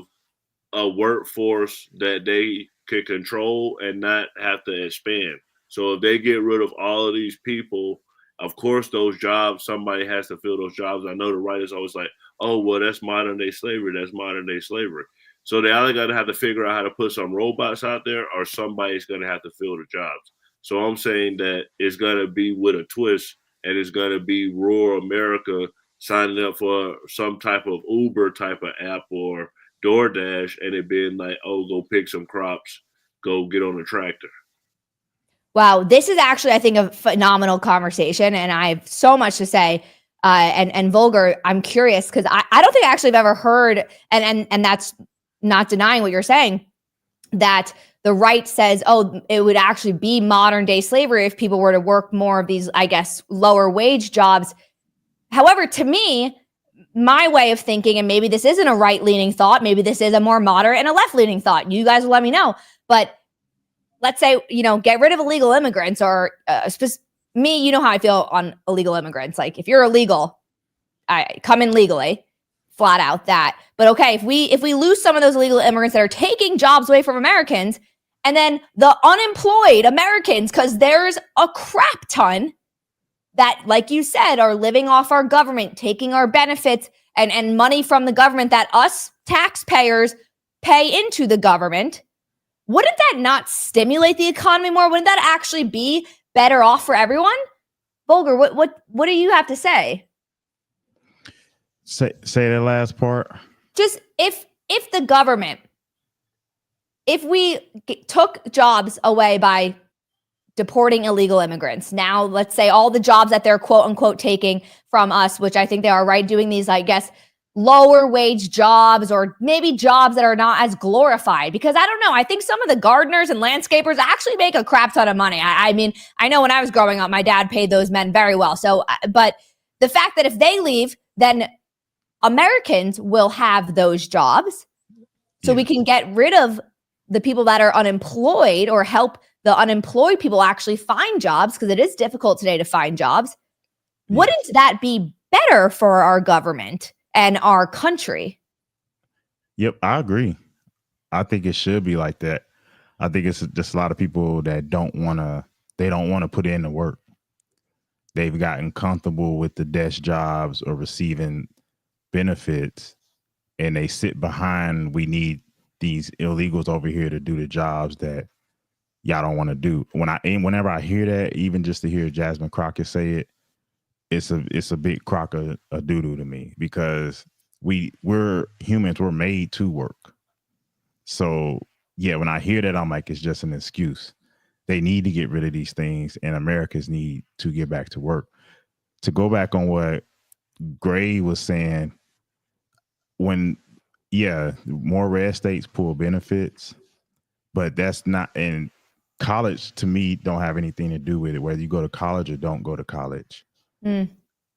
a workforce that they can control and not have to expand. So if they get rid of all of these people, of course, those jobs, somebody has to fill those jobs. I know the right is always like, oh, well, that's modern day slavery. That's modern day slavery. So they either got to have to figure out how to put some robots out there, or somebody's going to have to fill the jobs. So I'm saying that it's going to be with a twist, and it's going to be rural America signing up for some type of Uber type of app or DoorDash, and it being like, oh, go pick some crops, go get on a tractor. Wow, this is actually, I think, a phenomenal conversation, and I have so much to say. And Volker, I'm curious, because I don't think I actually have ever heard, and that's not denying what you're saying, that the right says, oh, it would actually be modern day slavery if people were to work more of these, I guess, lower wage jobs. However, to me, my way of thinking, and maybe this isn't a right-leaning thought, maybe this is a more moderate and a left-leaning thought. You guys will let me know. But let's say, get rid of illegal immigrants, or me, you know how I feel on illegal immigrants. Like, if you're illegal, I come in legally, flat out that. But okay, if we lose some of those illegal immigrants that are taking jobs away from Americans, and then the unemployed Americans, because there's a crap ton that, like you said, are living off our government, taking our benefits and money from the government that us taxpayers pay into the government. Wouldn't that not stimulate the economy more? Wouldn't that actually be better off for everyone? Volker, what do you have to say? Say that last part. Just if the government, if we took jobs away by deporting illegal immigrants, now let's say all the jobs that they're quote unquote taking from us, which I think they are, right, doing these, I guess, lower wage jobs, or maybe jobs that are not as glorified, because I don't know, I think some of the gardeners and landscapers actually make a crap ton of money. I mean, I know when I was growing up, my dad paid those men very well. So, but the fact that if they leave, then Americans will have those jobs. So we can get rid of the people that are unemployed, or help the unemployed people actually find jobs, because it is difficult today to find jobs. Wouldn't that be better for our government and our country? Yep, I agree. I think it should be like that. I think it's just a lot of people that don't want to put in the work. They've gotten comfortable with the desk jobs or receiving benefits, and they sit behind, we need these illegals over here to do the jobs that y'all don't want to do. Whenever I hear that, even just to hear Jasmine Crockett say it, it's a big crock of doo-doo to me, because we're humans, we're made to work. So yeah, when I hear that, I'm like, it's just an excuse. They need to get rid of these things, and Americans need to get back to work. To go back on what Gray was saying, when more red states pull benefits, but that's not, and college to me don't have anything to do with it, whether you go to college or don't go to college.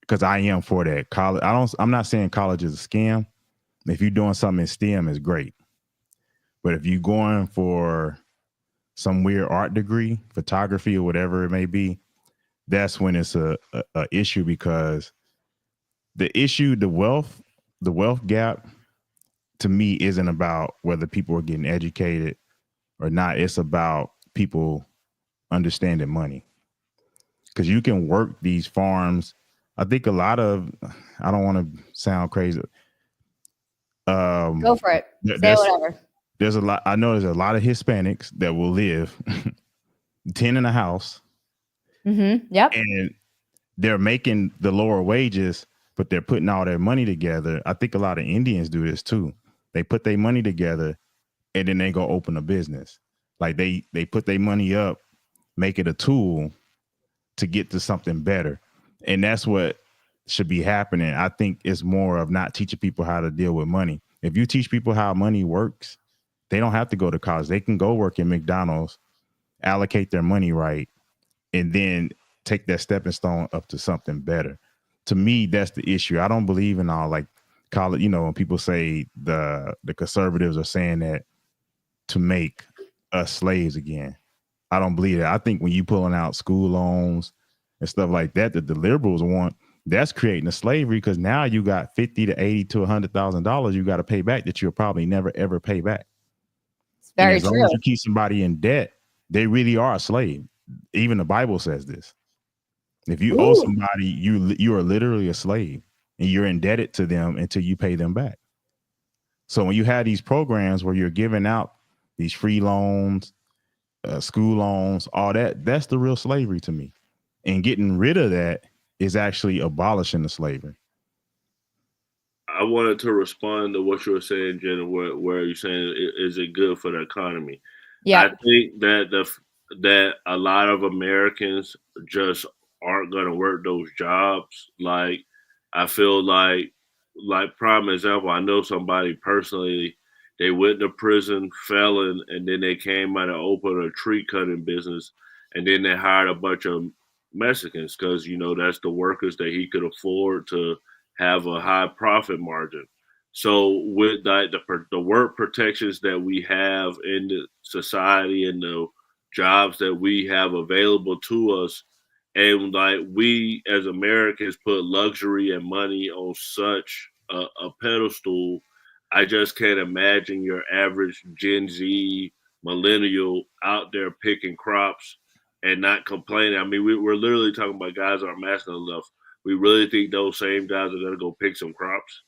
Because I am for that. College, I'm not saying college is a scam. If you're doing something in STEM, it's great. But if you're going for some weird art degree, photography or whatever it may be, that's when it's a issue, because the wealth gap to me isn't about whether people are getting educated or not. It's about people understanding money, because you can work these farms. I think a lot of, I don't want to sound crazy. Go for it. Say whatever. There's a lot. I know there's a lot of Hispanics that will live 10 in a house. Yep. And they're making the lower wages, but they're putting all their money together. I think a lot of Indians do this too. They put their money together and then they go open a business. Like they put their money up, make it a tool to get to something better. And that's what should be happening. I think it's more of not teaching people how to deal with money. If you teach people how money works, they don't have to go to college. They can go work in McDonald's, allocate their money right, and then take that stepping stone up to something better. To me, that's the issue. I don't believe in all like college, when people say the conservatives are saying that to make us slaves again. I don't believe that. I think when you pulling out school loans and stuff like that the liberals want, that's creating a slavery, because now you got $50 to $80 to $100,000 you got to pay back that you'll probably never ever pay back. It's very true. As long as you keep somebody in debt, they really are a slave. Even the Bible says this. If you owe somebody, you are literally a slave, and you're indebted to them until you pay them back. So when you have these programs where you're giving out these free loans, school loans, all that's the real slavery to me. And getting rid of that is actually abolishing the slavery. I wanted to respond to what you were saying, Jenna, where you're saying, is it good for the economy? Yeah. I think that a lot of Americans just aren't going to work those jobs. Like, I feel like prime example, I know somebody personally, they went to prison, felon, and then they came out and opened a tree cutting business, and then they hired a bunch of Mexicans, because that's the workers that he could afford to have a high profit margin. So with the work protections that we have in the society and the jobs that we have available to us, and like we as Americans put luxury and money on such a pedestal, I just can't imagine your average Gen Z millennial out there picking crops and not complaining. I mean, we're literally talking about guys that are masculine enough. We really think those same guys are going to go pick some crops?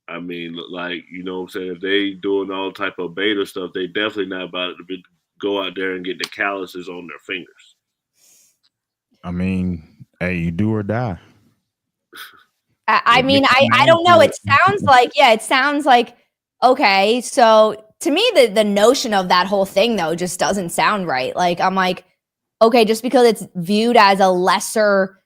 I mean, like, what I'm saying? If they doing all type of beta stuff, they definitely not about to go out there and get the calluses on their fingers. I mean, hey, you do or die. I mean, I don't know. It sounds like, okay. So to me, the notion of that whole thing though, just doesn't sound right. Like, I'm like, okay, just because it's viewed as a lesser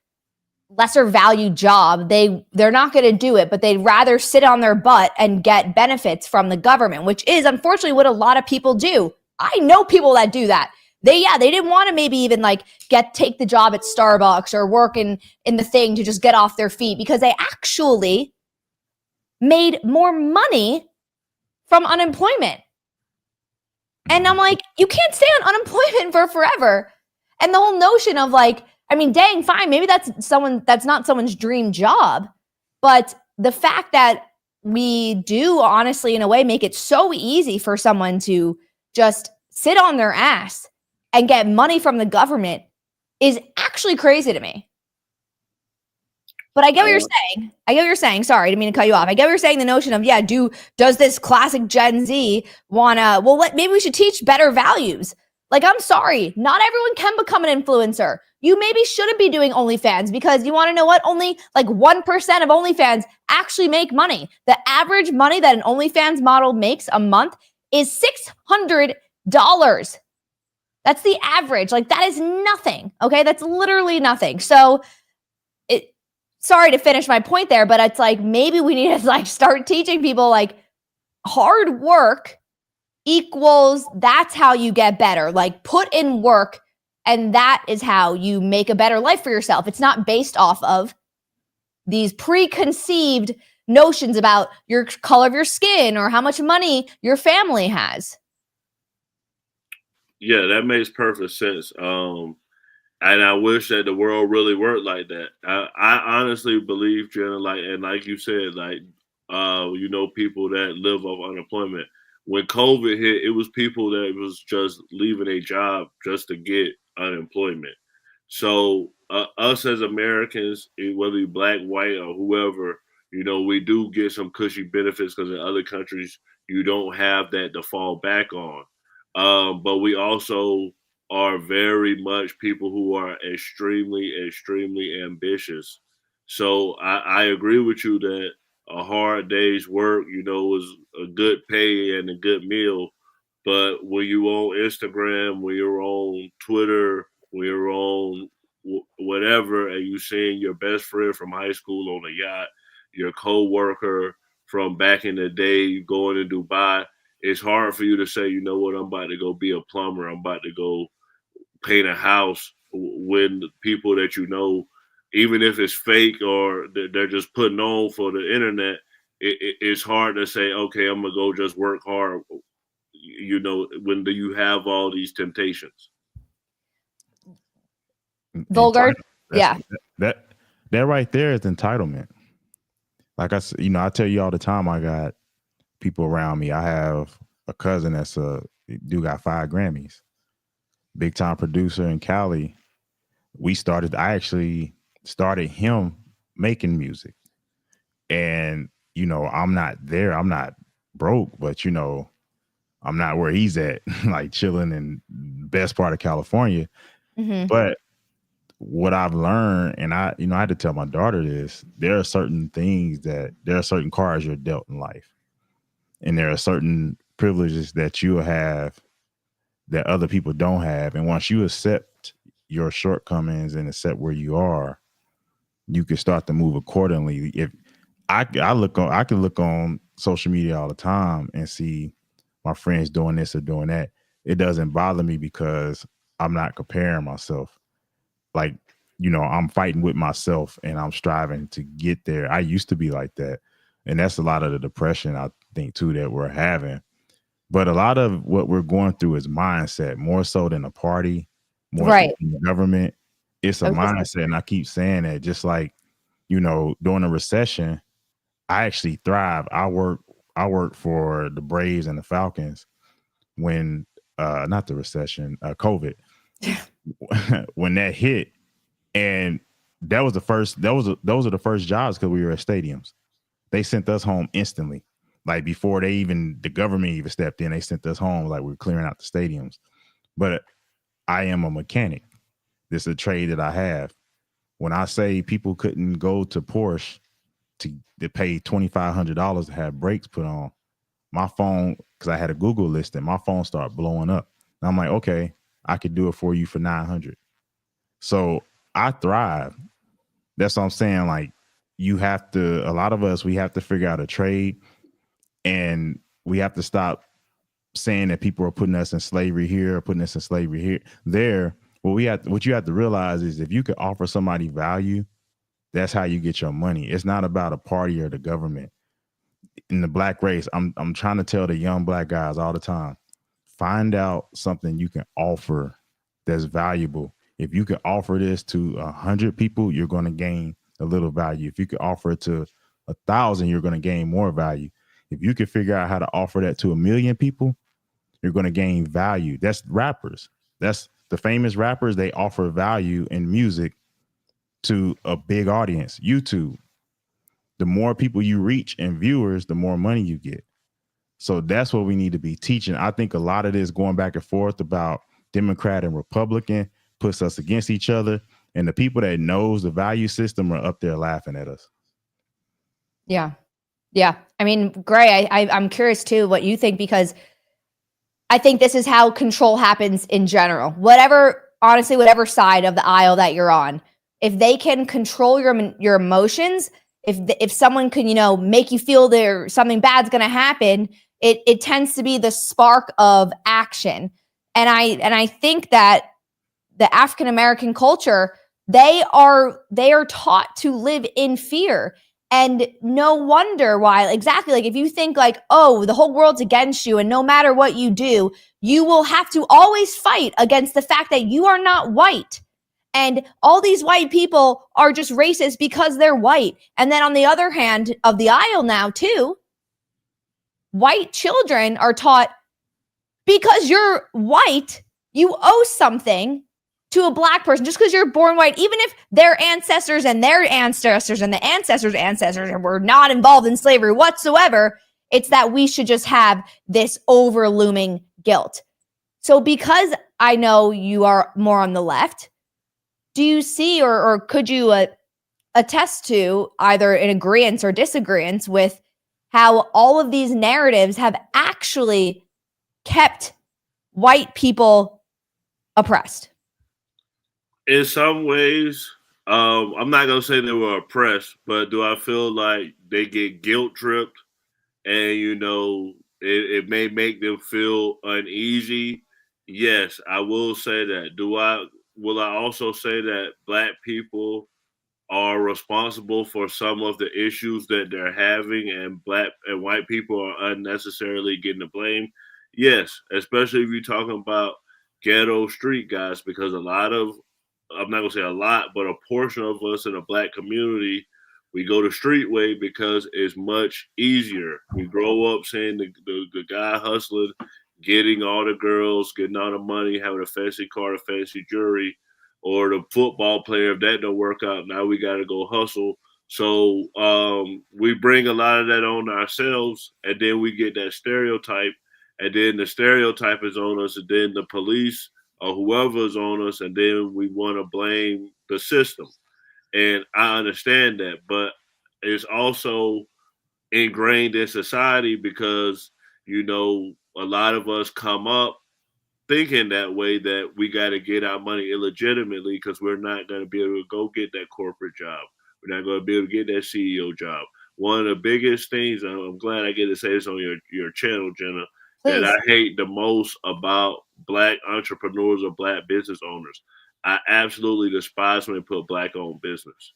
value job, they're not going to do it, but they'd rather sit on their butt and get benefits from the government, which is unfortunately what a lot of people do. I know people that do that. They didn't want to maybe even like take the job at Starbucks or work in the thing to just get off their feet, because they actually made more money from unemployment. And I'm like, you can't stay on unemployment for forever. And the whole notion of like, I mean, dang, fine, maybe that's not someone's dream job, but the fact that we do honestly, in a way, make it so easy for someone to just sit on their ass and get money from the government is actually crazy to me. But I get what you're saying. Sorry, I didn't mean to cut you off. I get what you're saying. The notion of, does this classic Gen Z maybe we should teach better values. Like, I'm sorry, not everyone can become an influencer. You maybe shouldn't be doing OnlyFans because you want to know what? Only like 1% of OnlyFans actually make money. The average money that an OnlyFans model makes a month is $600. That's the average. Like, that is nothing. Okay. That's literally nothing. So sorry to finish my point there, but it's like, maybe we need to like start teaching people like hard work equals that's how you get better. Like, put in work, and that is how you make a better life for yourself. It's not based off of these preconceived notions about your color of your skin or how much money your family has. Yeah, that makes perfect sense. And I wish that the world really worked like that. I honestly believe, Jenna, like you said, people that live off unemployment. When COVID hit, it was people that was just leaving a job just to get unemployment. So us as Americans, whether you're black, white, or whoever, we do get some cushy benefits because in other countries you don't have that to fall back on. But we also are very much people who are extremely, extremely ambitious. So I agree with you that a hard day's work, is a good pay and a good meal. But when you on Instagram, when you're on Twitter, when you're on whatever, and you seeing your best friend from high school on a yacht, your co-worker from back in the day going to Dubai, it's hard for you to say, you know what, I'm about to go be a plumber. I'm about to go paint a house when the people that even if it's fake or they're just putting on for the internet, it's hard to say, okay, I'm gonna go just work hard. When do you have all these temptations? Vulgar, yeah. That right there is entitlement. Like I said, I tell you all the time, I got people around me. I have a cousin that's got 5 Grammys, big time producer in Cali. I actually started him making music, and I'm not there. I'm not broke, but I'm not where he's at, like chilling in the best part of California. Mm-hmm. But what I've learned, and I had to tell my daughter this, there are certain cards you're dealt in life. And there are certain privileges that you have that other people don't have. And once you accept your shortcomings and accept where you are, you can start to move accordingly. If I can look on social media all the time and see my friends doing this or doing that. It doesn't bother me because I'm not comparing myself. Like, I'm fighting with myself and I'm striving to get there. I used to be like that. And that's a lot of the depression, I think, too, that we're having. But a lot of what we're going through is mindset, more so than a party, more so than the government. It's a mindset. And I keep saying that, just like, during a recession, I actually thrive. I work for the Braves and the Falcons when not the recession, COVID. When that hit, and those are the first jobs because we were at stadiums. They sent us home instantly. Like before the government even stepped in, they sent us home like we were clearing out the stadiums. But I am a mechanic. This is a trade that I have. When I say people couldn't go to Porsche to pay $2,500 to have brakes put on, my phone, because I had a Google listing, my phone started blowing up. And I'm like, okay, I could do it for you for $900. So I thrive. That's what I'm saying. Like, a lot of us, we have to figure out a trade, and we have to stop saying that people are putting us in slavery here or putting us in slavery here, there. What you have to realize is if you can offer somebody value, that's how you get your money. It's not about a party or the government. In the black race, I'm trying to tell the young black guys all the time, find out something you can offer that's valuable. If you can offer this to 100 people, you're going to gain a little value. If you can offer it to 1,000, you're going to gain more value. If you can figure out how to offer that to 1 million people, you're going to gain value. That's rappers. That's the famous rappers. They offer value in music to a big audience. YouTube. The more people you reach and viewers, the more money you get. So that's what we need to be teaching. I think a lot of this going back and forth about Democrat and Republican, puts us against each other. And the people that knows the value system are up there laughing at us. Yeah. Yeah. I mean, Gray, I'm curious too what you think, because I think this is how control happens in general. Honestly, whatever side of the aisle that you're on, if they can control your emotions, if someone can, make you feel something bad's going to happen, it tends to be the spark of action. And I think that the African American culture, they are taught to live in fear. And no wonder why. Exactly. Like if you think like, oh, the whole world's against you, and no matter what you do, you will have to always fight against the fact that you are not white. And all these white people are just racist because they're white. And then on the other hand of the aisle now too, white children are taught, because you're white, you owe something to a black person just because you're born white, even if their ancestors and their ancestors and the ancestors' ancestors were not involved in slavery whatsoever. It's that we should just have this overlooming guilt. So because I know you are more on the left, do you see or could you attest to, either in agreeance or disagreeance with, how all of these narratives have actually kept white people oppressed? In some ways, I'm not going to say they were oppressed, but do I feel like they get guilt tripped and, it may make them feel uneasy? Yes, I will say that. Will I also say that black people are responsible for some of the issues that they're having, and black and white people are unnecessarily getting the blame? Yes, especially if you're talking about ghetto street guys, because I'm not going to say a lot, but a portion of us in the black community, we go the street way because it's much easier. We grow up seeing the guy hustling, getting all the girls, getting all the money, having a fancy car, a fancy jewelry, or the football player, if that don't work out, now we got to go hustle. So we bring a lot of that on ourselves, and then we get that stereotype, and then the stereotype is on us, and then the police or whoever's on us, and then we want to blame the system. And I understand that, but it's also ingrained in society because, a lot of us come up thinking that way, that we got to get our money illegitimately because we're not going to be able to go get that corporate job. We're not going to be able to get that CEO job. One of the biggest things, I'm glad I get to say this on your channel, Jenna, that I hate the most about black entrepreneurs or black business owners. I absolutely despise when they put black-owned business.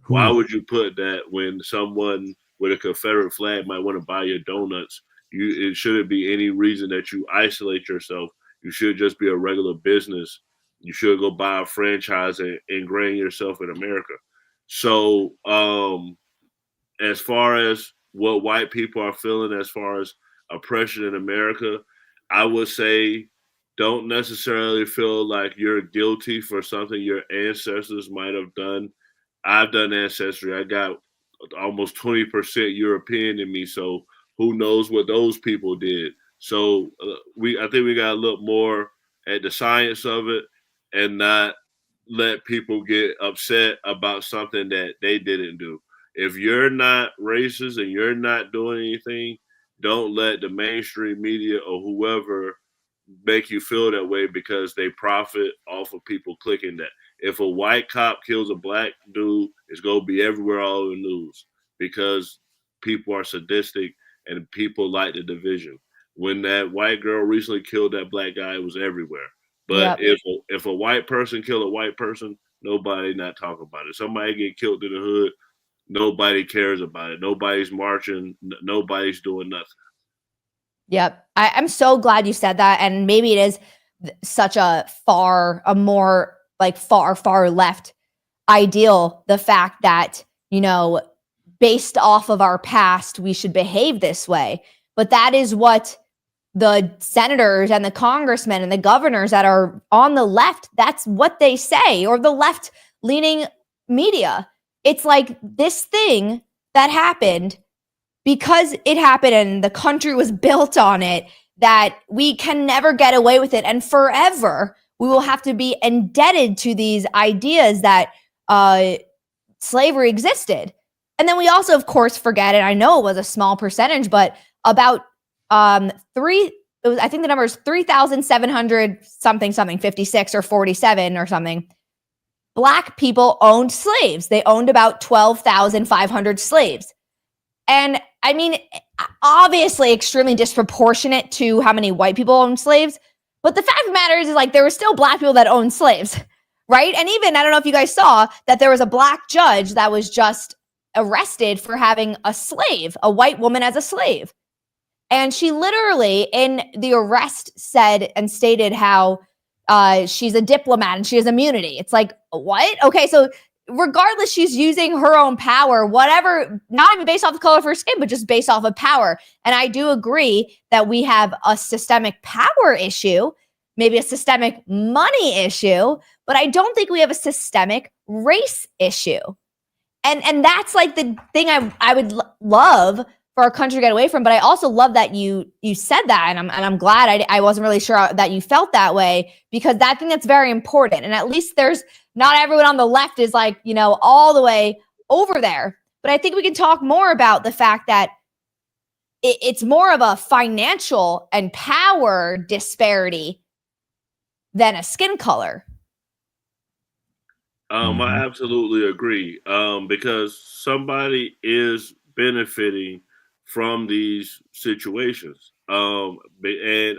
Why would you put that when someone with a Confederate flag might want to buy your donuts? It shouldn't be any reason that you isolate yourself. You should just be a regular business. You should go buy a franchise and ingrain yourself in America. So as far as what white people are feeling as far as oppression in America, I would say don't necessarily feel like you're guilty for something your ancestors might have done. I've done ancestry. I got almost 20% European in me, so who knows what those people did. So I think we got to look more at the science of it and not let people get upset about something that they didn't do. If you're not racist and you're not doing anything, don't let the mainstream media or whoever make you feel that way because they profit off of people clicking that. If a white cop kills a black dude, it's going to be everywhere, all in the news, because people are sadistic and people like the division. When that white girl recently killed that black guy, it was everywhere. But if a white person killed a white person, nobody not talking about it. Somebody get killed in the hood, nobody cares about it. Nobody's marching. Nobody's doing nothing. Yep. I'm so glad you said that. And maybe it is such a more like far left ideal. The fact that, based off of our past, we should behave this way. But that is what the senators and the congressmen and the governors that are on the left, that's what they say, or the left leaning media. It's like this thing that happened, because it happened and the country was built on it, that we can never get away with it. And forever, we will have to be indebted to these ideas that slavery existed. And then we also, of course, forget, and I know it was a small percentage, but about I think the number is 3,700 something, 56 or 47 or something. Black people owned slaves. They owned about 12,500 slaves. And I mean, obviously extremely disproportionate to how many white people owned slaves. But the fact of the matter is like there were still black people that owned slaves, right? And even, I don't know if you guys saw that there was a black judge that was just arrested for having a slave, a white woman as a slave. And she literally in the arrest said and stated how she's a diplomat and she has immunity. It's like, what? Okay, so regardless, she's using her own power, whatever, not even based off the color of her skin, but just based off of power. And I do agree that we have a systemic power issue, maybe a systemic money issue, but I don't think we have a systemic race issue. And that's like the thing I would love for our country to get away from. But I also love that you said that, and I'm glad I wasn't really sure that you felt that way, because I think that's very important. And at least there's not everyone on the left is like, you know, all the way over there. But I think we can talk more about the fact that it's more of a financial and power disparity than a skin color. I absolutely agree. Because somebody is benefiting from these situations. And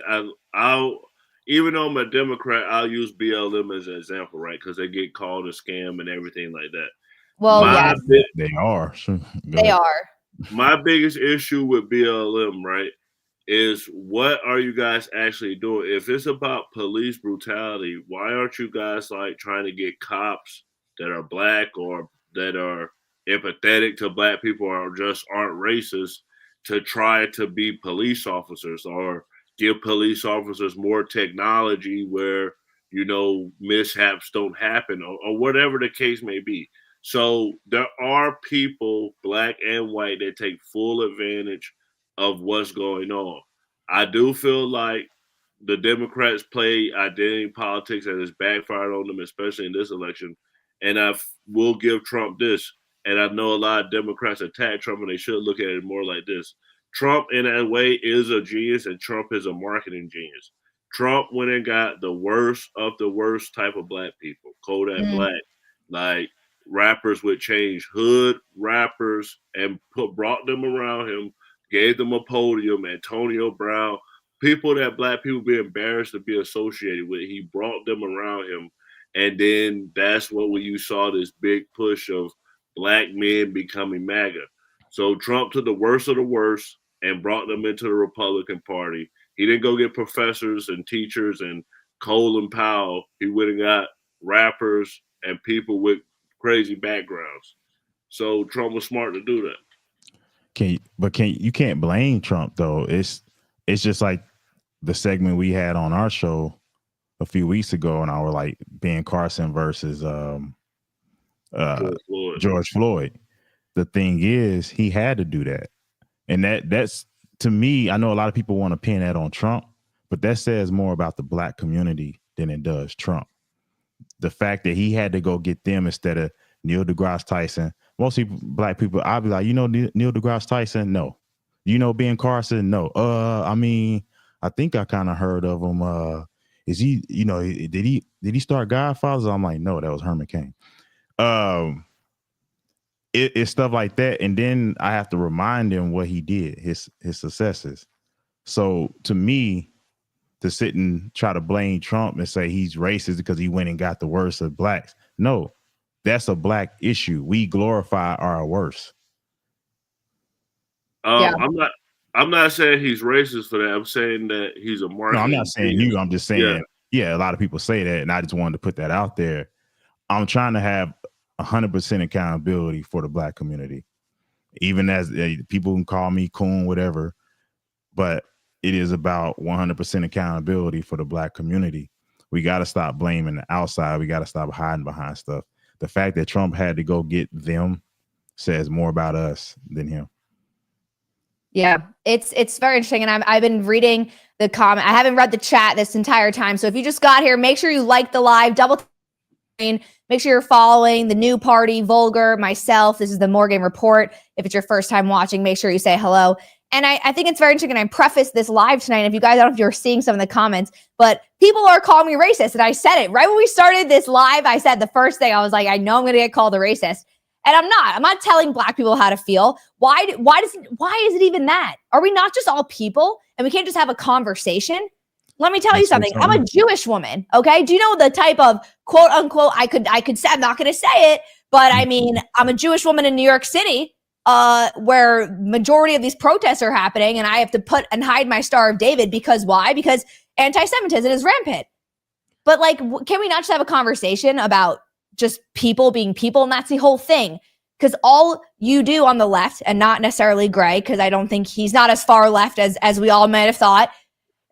I'll even though I'm a Democrat, I'll use BLM as an example, right? Because they get called a scam and everything like that. Well, yes, they are. They are. My biggest issue with BLM, right, is what are you guys actually doing? If it's about police brutality, why aren't you guys like trying to get cops that are black or that are empathetic to black people or just aren't racist to try to be police officers, or give police officers more technology where, you know, mishaps don't happen, or whatever the case may be. So there are people, black and white, that take full advantage of what's going on. I do feel like the Democrats play identity politics and it's backfired on them, especially in this election. And I will give Trump this. And I know a lot of Democrats attack Trump, and they should look at it more like this. Trump, in a way, is a genius, and Trump is a marketing genius. Trump went and got the worst of the worst type of black people, Kodak Black, like rappers with change, hood rappers, and brought them around him, gave them a podium. Antonio Brown, people that black people be embarrassed to be associated with. He brought them around him, and then that's what you saw, this big push of black men becoming MAGA. So Trump took the worst of the worst and brought them into the Republican Party. He didn't go get professors and teachers and Colin Powell. He went and got rappers and people with crazy backgrounds. So Trump was smart to do that. You can't blame Trump though. It's just like the segment we had on our show a few weeks ago, and I were like Ben Carson versus George Floyd. The thing is, he had to do that. And that's, to me, I know a lot of people want to pin that on Trump, but that says more about the black community than it does Trump. The fact that he had to go get them instead of Neil deGrasse Tyson. Most people, black people, I'll be like, you know, Neil deGrasse Tyson? No. You know, Ben Carson? No. I mean, I think I kind of heard of him. Is he, you know, did he start Godfathers? I'm like, no, that was Herman Cain. It's stuff like that, and then I have to remind him what he did, his successes. So to me, to sit and try to blame Trump and say he's racist because he went and got the worst of blacks, no, that's a black issue. We glorify our worst. I'm not saying he's racist for that. I'm saying that he's a marketing. No, I'm not saying you. I'm just saying, yeah, a lot of people say that, and I just wanted to put that out there. I'm trying to have 100% accountability for the black community, even as people can call me coon, whatever, but it is about 100% accountability for the black community. We got to stop blaming the outside. We got to stop hiding behind stuff. The fact that Trump had to go get them says more about us than him. Yeah, it's very interesting, and I've been reading the comment. I haven't read the chat this entire time, so if you just got here, make sure you like the live, double make sure you're following the new party, Vulgar, myself. This is the Morgan Report. If it's your first time watching, make sure you say hello. And I think it's very interesting, and I preface this live tonight. If you guys, I don't know if you're seeing some of the comments, but people are calling me racist, and I said it right when we started this live. I said the first thing, I was like, I know I'm going to get called a racist. And I'm not. I'm not telling Black people how to feel. Why is it even that? Are we not just all people and we can't just have a conversation? Let me tell you something. I'm a Jewish woman. Okay. Do you know the type of quote unquote, I could say, I'm not going to say it, but I mean, I'm a Jewish woman in New York City, where majority of these protests are happening, and I have to put and hide my Star of David because why? Because anti-Semitism is rampant. But like, can we not just have a conversation about just people being people? And that's the whole thing. Because all you do on the left, and not necessarily Gray, because I don't think he's not as far left as we all might have thought,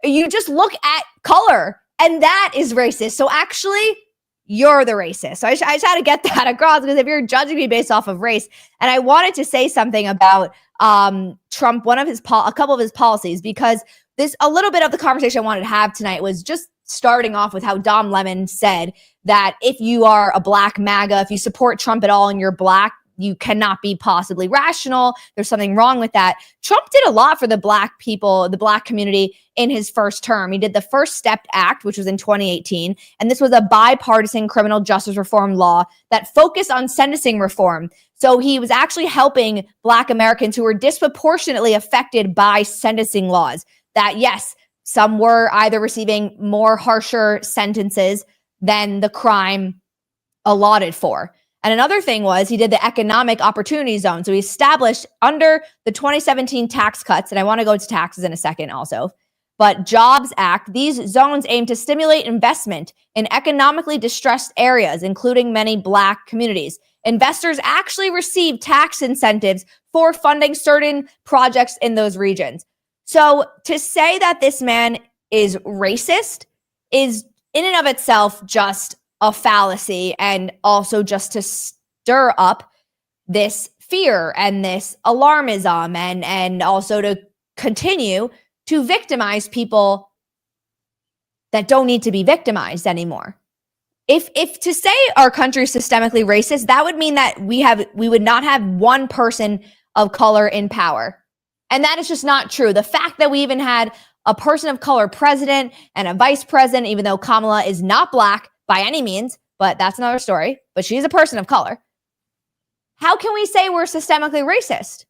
you just look at color, and that is racist. So actually, you're the racist. So I just had to get that across, because if you're judging me based off of race, and I wanted to say something about Trump, a couple of his policies, because a little bit of the conversation I wanted to have tonight was just starting off with how Don Lemon said that if you are a Black MAGA, if you support Trump at all and you're Black, you cannot be possibly rational. There's something wrong with that. Trump did a lot for the Black people, the Black community in his first term. He did the First Step Act, which was in 2018. And this was a bipartisan criminal justice reform law that focused on sentencing reform. So he was actually helping Black Americans who were disproportionately affected by sentencing laws. That, yes, some were either receiving more harsher sentences than the crime allotted for. And another thing was he did the economic opportunity zone. So he established under the 2017 tax cuts, and I want to go to taxes in a second also, but Jobs Act, these zones aim to stimulate investment in economically distressed areas, including many Black communities. Investors actually receive tax incentives for funding certain projects in those regions. So to say that this man is racist is in and of itself just a fallacy, and also just to stir up this fear and this alarmism, and also to continue to victimize people that don't need to be victimized anymore. If to say our country is systemically racist, that would mean that we would not have one person of color in power. And that is just not true. The fact that we even had a person of color president and a vice president, even though Kamala is not Black by any means, but that's another story, but she's a person of color. How can we say we're systemically racist?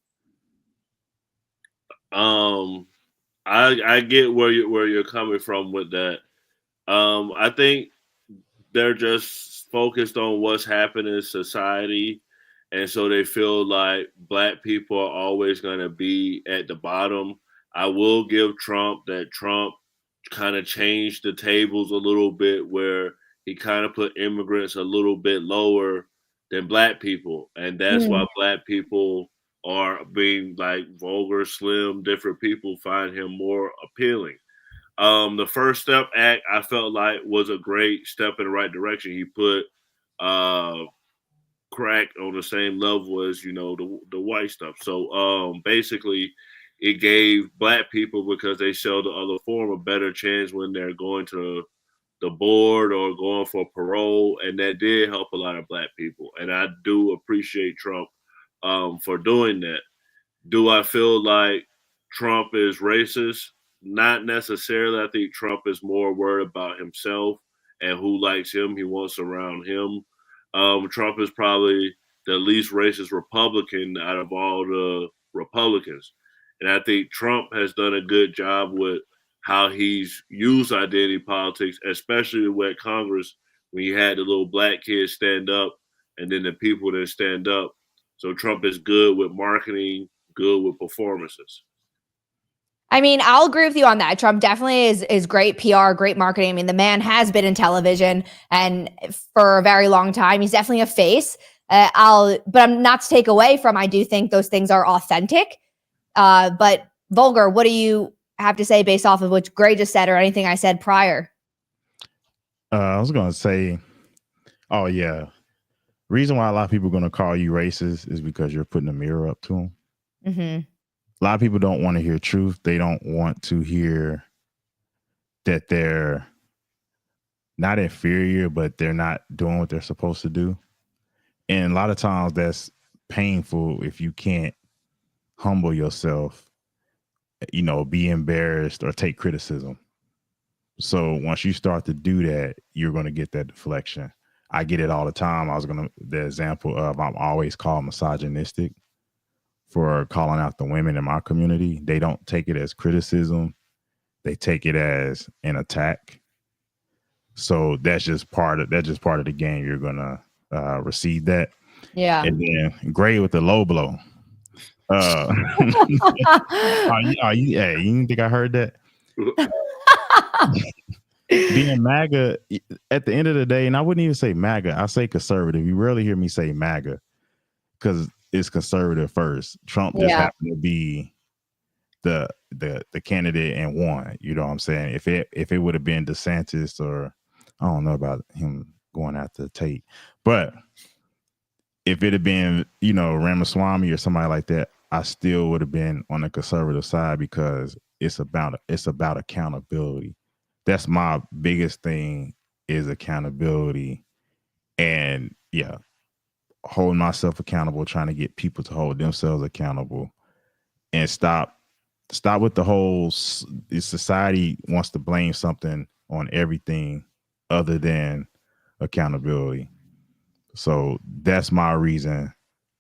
I get where you're coming from with that. I think they're just focused on what's happening in society, and so they feel like Black people are always going to be at the bottom. I will give Trump that Trump kind of changed the tables a little bit, where he kind of put immigrants a little bit lower than Black people. And that's why Black people are being like vulgar, slim, different people find him more appealing. The First Step Act, I felt like was a great step in the right direction. He put crack on the same level as, the white stuff. So basically it gave Black people, because they sell the other form, a better chance when they're going to the board or going for parole, and that did help a lot of Black people. And I do appreciate Trump for doing that. Do I feel like Trump is racist? Not necessarily. I think Trump is more worried about himself and who likes him, he wants around him. Trump is probably the least racist Republican out of all the Republicans. And I think Trump has done a good job with how he's used identity politics, especially with Congress, when you had the little Black kids stand up and then the people that stand up. So Trump is good with marketing, good with performances. I mean, I'll agree with you on that. Trump definitely is great PR, great marketing. I mean, the man has been in television and for a very long time. He's definitely a face. But I'm not to take away from, I do think those things are authentic. But Vulgar, what do you have to say based off of what Gray just said or anything I said prior? I was going to say, oh yeah, reason why a lot of people are going to call you racist is because you're putting a mirror up to them. Mm-hmm. a lot of people don't want to hear truth. They don't want to hear that they're not inferior, but they're not doing what they're supposed to do. And a lot of times that's painful if you can't humble yourself, you know, be embarrassed or take criticism. So once you start to do that, you're going to get that deflection. I get it all the time. The example of I'm always called misogynistic for calling out the women in my community. They don't take it as criticism. They take it as an attack. So that's just part of the game. You're going to receive that. Yeah. And then Gray with the low blow. Are you didn't think I heard that? Being MAGA, at the end of the day, and I wouldn't even say MAGA, I say conservative. You rarely hear me say MAGA because it's conservative first. Trump just happened to be the candidate and won. You know what I'm saying? If it would have been DeSantis, or I don't know about him going after Tate, but if it had been, you know, Ramaswamy or somebody like that, I still would have been on the conservative side because it's about accountability. That's my biggest thing, is accountability, and holding myself accountable, trying to get people to hold themselves accountable, and stop with the whole society wants to blame something on everything other than accountability. So that's my reason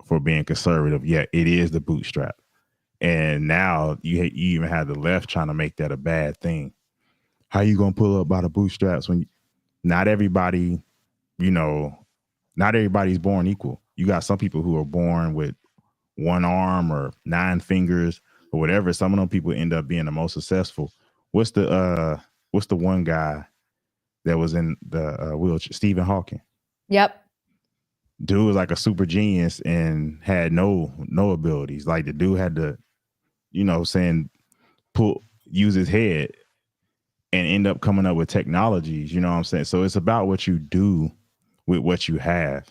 for being conservative. Yeah, it is the bootstrap. And now you even have the left trying to make that a bad thing. How you going to pull up by the bootstraps when not everybody's born equal. You got some people who are born with one arm or 9 fingers or whatever. Some of them people end up being the most successful. What's the one guy that was in the wheelchair? Stephen Hawking. Yep. Dude was like a super genius and had no abilities. Like the dude had to, use his head and end up coming up with technologies, you know what I'm saying? So it's about what you do with what you have.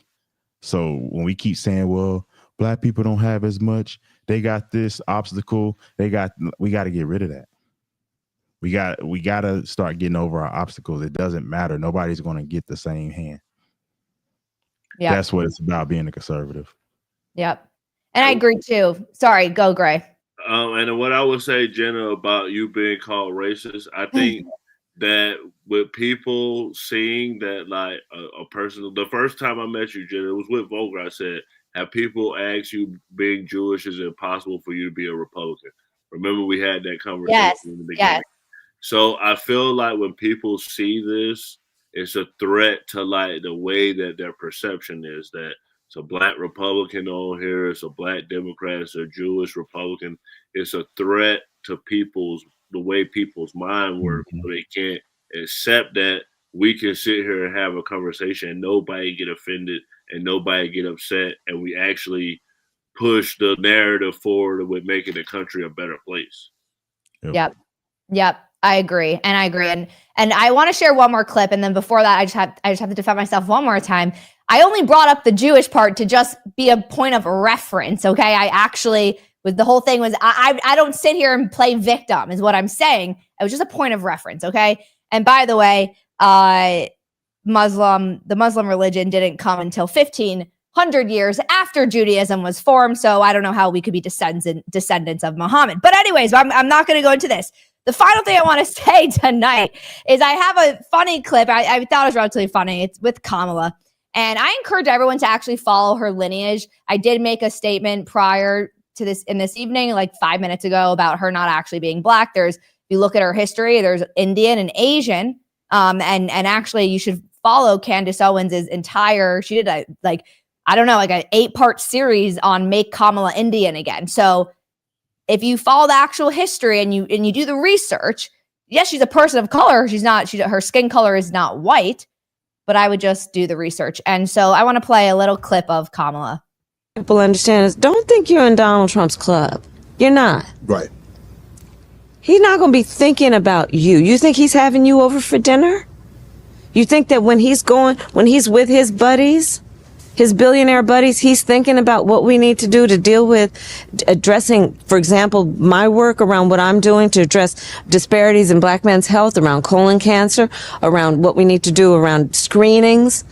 So when we keep saying, well, Black people don't have as much, they got this obstacle, we got to get rid of that. We got to start getting over our obstacles. It doesn't matter. Nobody's going to get the same hand. Yeah. That's what it's about, being a conservative. Yep. And I agree too. Sorry, go Gray. And what I would say, Jenna, about you being called racist, I think that with people seeing that, like a person, the first time I met you, Jenna, it was with Volker. I said, have people ask you, being Jewish, is it impossible for you to be a Republican? Remember we had that conversation in the beginning. Yes. So I feel like when people see this, it's a threat to like the way that their perception is, that it's a Black Republican on here, it's a Black Democrat, it's a Jewish Republican. It's a threat to the way people's mind works. So they can't accept that we can sit here and have a conversation and nobody get offended and nobody get upset, and we actually push the narrative forward with making the country a better place. Yep. I agree. And I want to share one more clip. And then before that, I just have to defend myself one more time. I only brought up the Jewish part to just be a point of reference. Okay. I actually, with the whole thing was, I don't sit here and play victim is what I'm saying. It was just a point of reference. Okay. And by the way, the Muslim religion didn't come until 1500 years after Judaism was formed. So I don't know how we could be descendants of Muhammad. But anyways, I'm not going to go into this. The final thing I want to say tonight is I have a funny clip. I thought it was relatively funny. It's with Kamala. And I encourage everyone to actually follow her lineage. I did make a statement prior to this in this evening, like 5 minutes ago, about her not actually being Black. If you look at her history, there's Indian and Asian. And actually you should follow Candace Owens' entire, she did an 8-part series on Make Kamala Indian Again. So if you follow the actual history and you do the research, yes, she's a person of color. Her skin color is not white, but I would just do the research. And so I want to play a little clip of Kamala. People understand is, don't think you're in Donald Trump's club. You're not. Right. He's not going to be thinking about you. You think he's having you over for dinner? You think that when he's with his buddies, his billionaire buddies, he's thinking about what we need to do to deal with addressing, for example, my work around what I'm doing to address disparities in black men's health, around colon cancer, around what we need to do around screenings,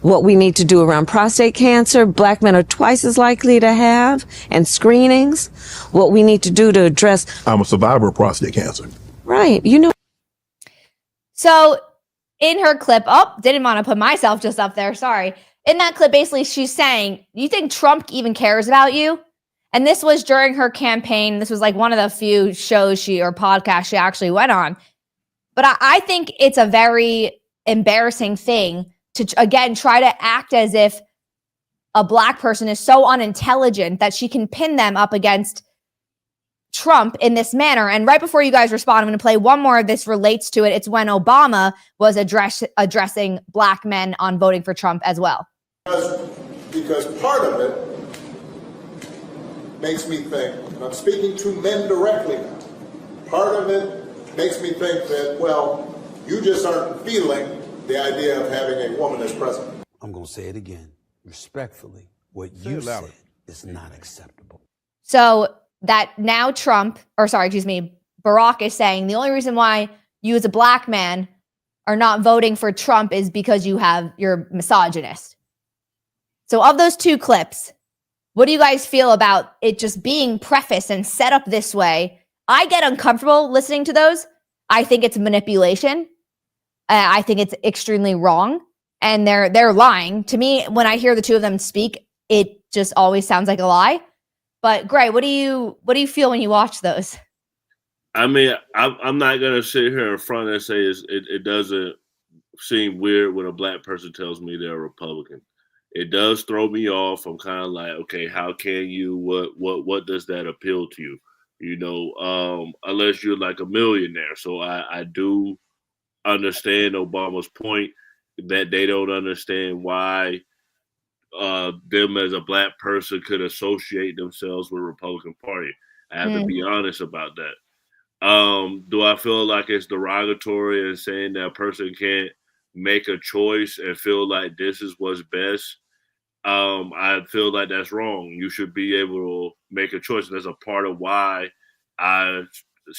what we need to do around prostate cancer. Black men are twice as likely to have, and screenings, what we need to do to address. I'm a survivor of prostate cancer. Right. You know. So in her clip, didn't want to put myself just up there. Sorry. In that clip, basically, she's saying, you think Trump even cares about you? And this was during her campaign. This was like one of the few shows or podcasts she actually went on. But I think it's a very embarrassing thing to, again, try to act as if a black person is so unintelligent that she can pin them up against Trump in this manner. And right before you guys respond, I'm going to play one more of this relates to it. It's when Obama was addressing black men on voting for Trump as well. Because part of it makes me think, and I'm speaking to men directly now, part of it makes me think that, well, you just aren't feeling the idea of having a woman as president. I'm going to say it again, respectfully. What you said is not acceptable. So that now Barack is saying the only reason why you as a black man are not voting for Trump is because you're misogynist. So of those two clips, what do you guys feel about it just being prefaced and set up this way? I get uncomfortable listening to those. I think it's manipulation. I think it's extremely wrong. And they're lying. To me, when I hear the two of them speak, it just always sounds like a lie. But Gray, what do you feel when you watch those? I mean, I'm not gonna sit here in front and say it doesn't seem weird when a black person tells me they're a Republican. It does throw me off. I'm kind of like, okay, how can you? What does that appeal to you? You know, unless you're like a millionaire. So I do understand Obama's point that they don't understand why them as a black person could associate themselves with the Republican Party. I have to be honest about that. Do I feel like it's derogatory and saying that a person can't make a choice and feel like this is what's best? I feel like that's wrong. You should be able to make a choice. And that's a part of why I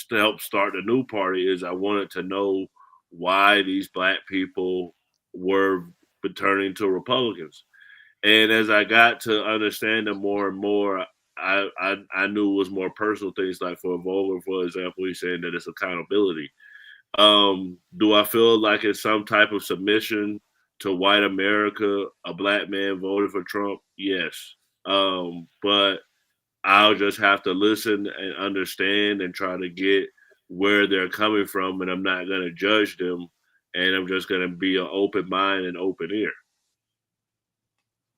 helped start the new party is I wanted to know why these black people were turning to Republicans. And as I got to understand them more and more, I knew it was more personal things. Like for Vogel, for example, he's saying that it's accountability. Do I feel like it's some type of submission to white America? A black man voted for Trump? Yes. But I'll just have to listen and understand and try to get where they're coming from. And I'm not going to judge them. And I'm just going to be an open mind and open ear.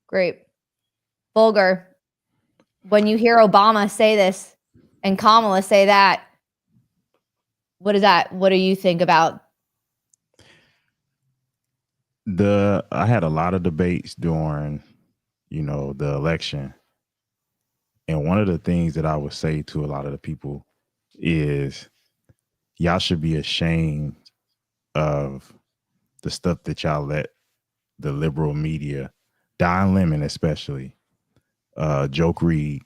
Great. Volker, when you hear Obama say this and Kamala say that, what do you think about? I had a lot of debates during, the election. And one of the things that I would say to a lot of the people is y'all should be ashamed of the stuff that y'all let the liberal media, Don Lemon especially, Joke Reed,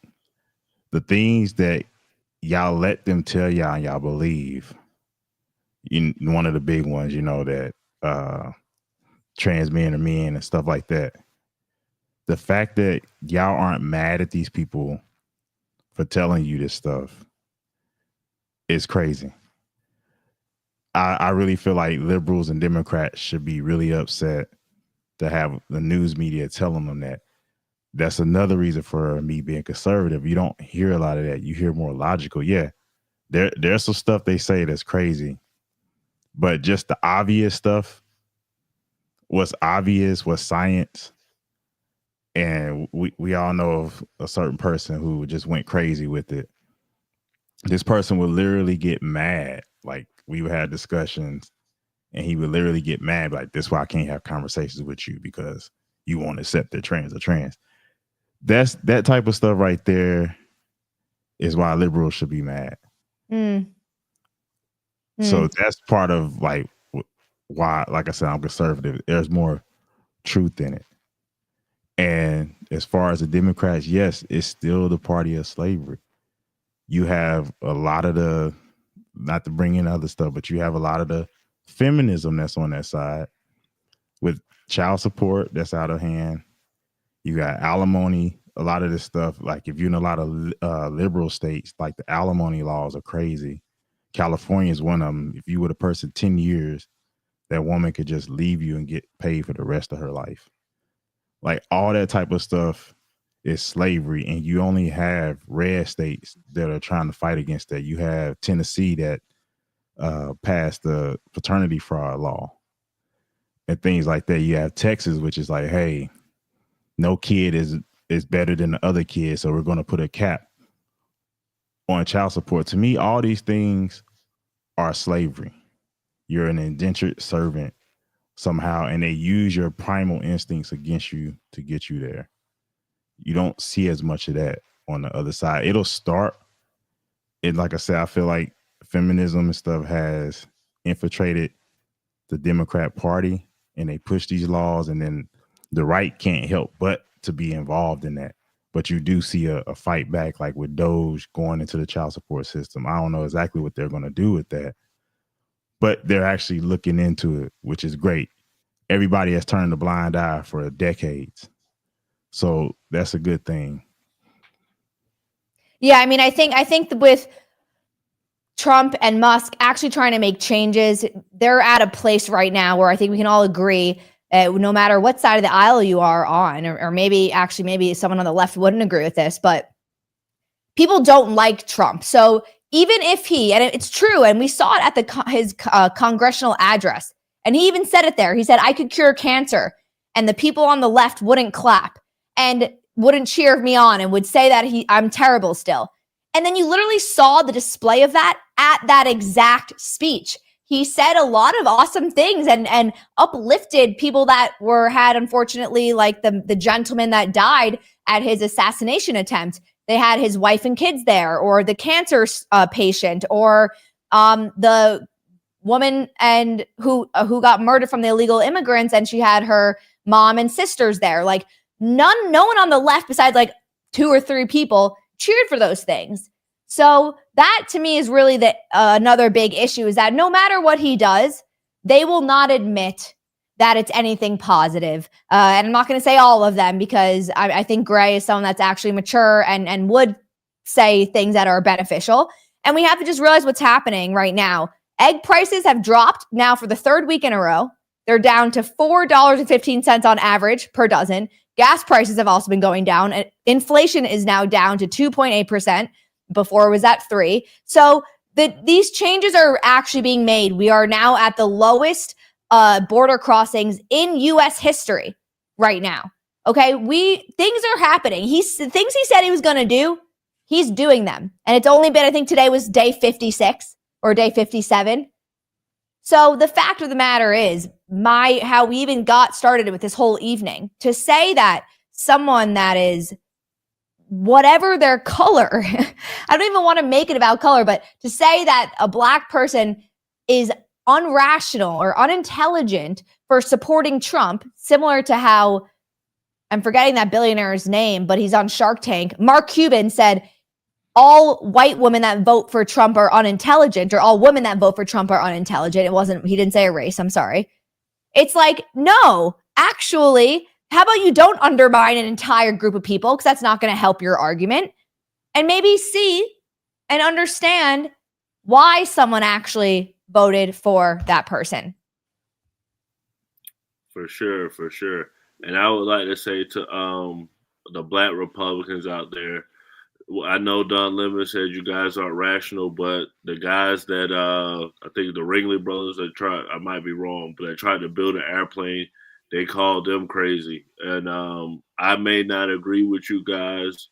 the things that y'all let them tell y'all and y'all believe. One of the big ones, that trans men are men and stuff like that. The fact that y'all aren't mad at these people for telling you this stuff is crazy. I really feel like liberals and Democrats should be really upset to have the news media telling them that. That's another reason for me being conservative. You don't hear a lot of that. You hear more logical. Yeah, there's some stuff they say that's crazy, but just the obvious stuff, what's obvious, what's science. And we all know of a certain person who just went crazy with it. This person would literally get mad. Like we would have discussions and he would literally get mad. Like, this is why I can't have conversations with you because you won't accept that trans are trans. That type of stuff right there is why liberals should be mad. So that's part of like why, like I said, I'm conservative. There's more truth in it. And as far as the Democrats, yes, it's still the party of slavery. You have a lot of the, not to bring in other stuff, but you have a lot of the feminism that's on that side with child support that's out of hand. You got alimony, a lot of this stuff. Like if you're in a lot of liberal states, like the alimony laws are crazy. California is one of them. If you were a person 10 years, that woman could just leave you and get paid for the rest of her life. Like all that type of stuff is slavery. And you only have red states that are trying to fight against that. You have Tennessee that passed the paternity fraud law and things like that. You have Texas, which is like, hey, no kid is better than the other kid, so we're going to put a cap on child support. To me, all these things are slavery. You're an indentured servant somehow, and they use your primal instincts against you to get you there. You don't see as much of that on the other side. It'll start. And like I said, I feel like feminism and stuff has infiltrated the Democrat Party, and they push these laws, and then the right can't help but to be involved in that. But you do see a fight back, like with Doge going into the child support system. I don't know exactly what they're going to do with that, but they're actually looking into it, which is great. Everybody has turned a blind eye for decades. So that's a good thing. Yeah, I mean, I think with Trump and Musk actually trying to make changes, they're at a place right now where I think we can all agree, no matter what side of the aisle you are on, or maybe someone on the left wouldn't agree with this, but people don't like Trump. So even if he, and it's true, and we saw it at his congressional address, and he even said it there. He said, I could cure cancer. And the people on the left wouldn't clap and wouldn't cheer me on and would say that I'm terrible still. And then you literally saw the display of that at that exact speech. He said a lot of awesome things and uplifted people that had unfortunately, like the gentleman that died at his assassination attempt. They had his wife and kids there, or the cancer patient, or the woman and who got murdered from the illegal immigrants, and she had her mom and sisters there. Like no one on the left besides like 2 or 3 people cheered for those things. So that to me is really another big issue, is that no matter what he does, they will not admit that it's anything positive. And I'm not going to say all of them, because I think Gray is someone that's actually mature and would say things that are beneficial. And we have to just realize what's happening right now. Egg prices have dropped now for the 3rd week in a row. They're down to $4.15 on average per dozen. Gas prices have also been going down. Inflation is now down to 2.8%. Before it was at 3%. So these changes are actually being made. We are now at the lowest border crossings in U.S. history right now. Okay, things are happening. Things he said he was going to do, he's doing them. And it's only been, I think today was day 56 or day 57. So the fact of the matter is, how we even got started with this whole evening, to say that someone that is whatever their color, I don't even want to make it about color, but to say that a Black person is unrational or unintelligent for supporting Trump, similar to how, I'm forgetting that billionaire's name, but he's on Shark Tank. Mark Cuban said all white women that vote for Trump are unintelligent, or all women that vote for Trump are unintelligent. He didn't say a race, I'm sorry. It's like, no, actually, how about you don't undermine an entire group of people, because that's not going to help your argument, and maybe see and understand why someone actually voted for that person. For sure. And I would like to say to the Black Republicans out there, I know Don Lemon said you guys aren't rational, but the guys that I think the Ringley brothers that I might be wrong, but they tried to build an airplane, they called them crazy. And I may not agree with you guys,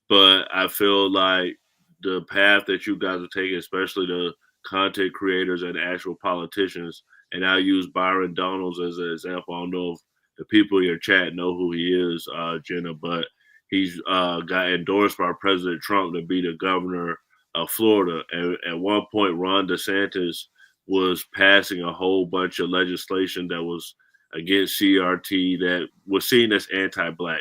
but I feel like the path that you guys are taking, especially the content creators and actual politicians, and I use Byron Donalds as an example. I don't know if the people in your chat know who he is, Jenna, but he's got endorsed by President Trump to be the governor of Florida. And at one point, Ron DeSantis was passing a whole bunch of legislation that was against CRT that was seen as anti-Black.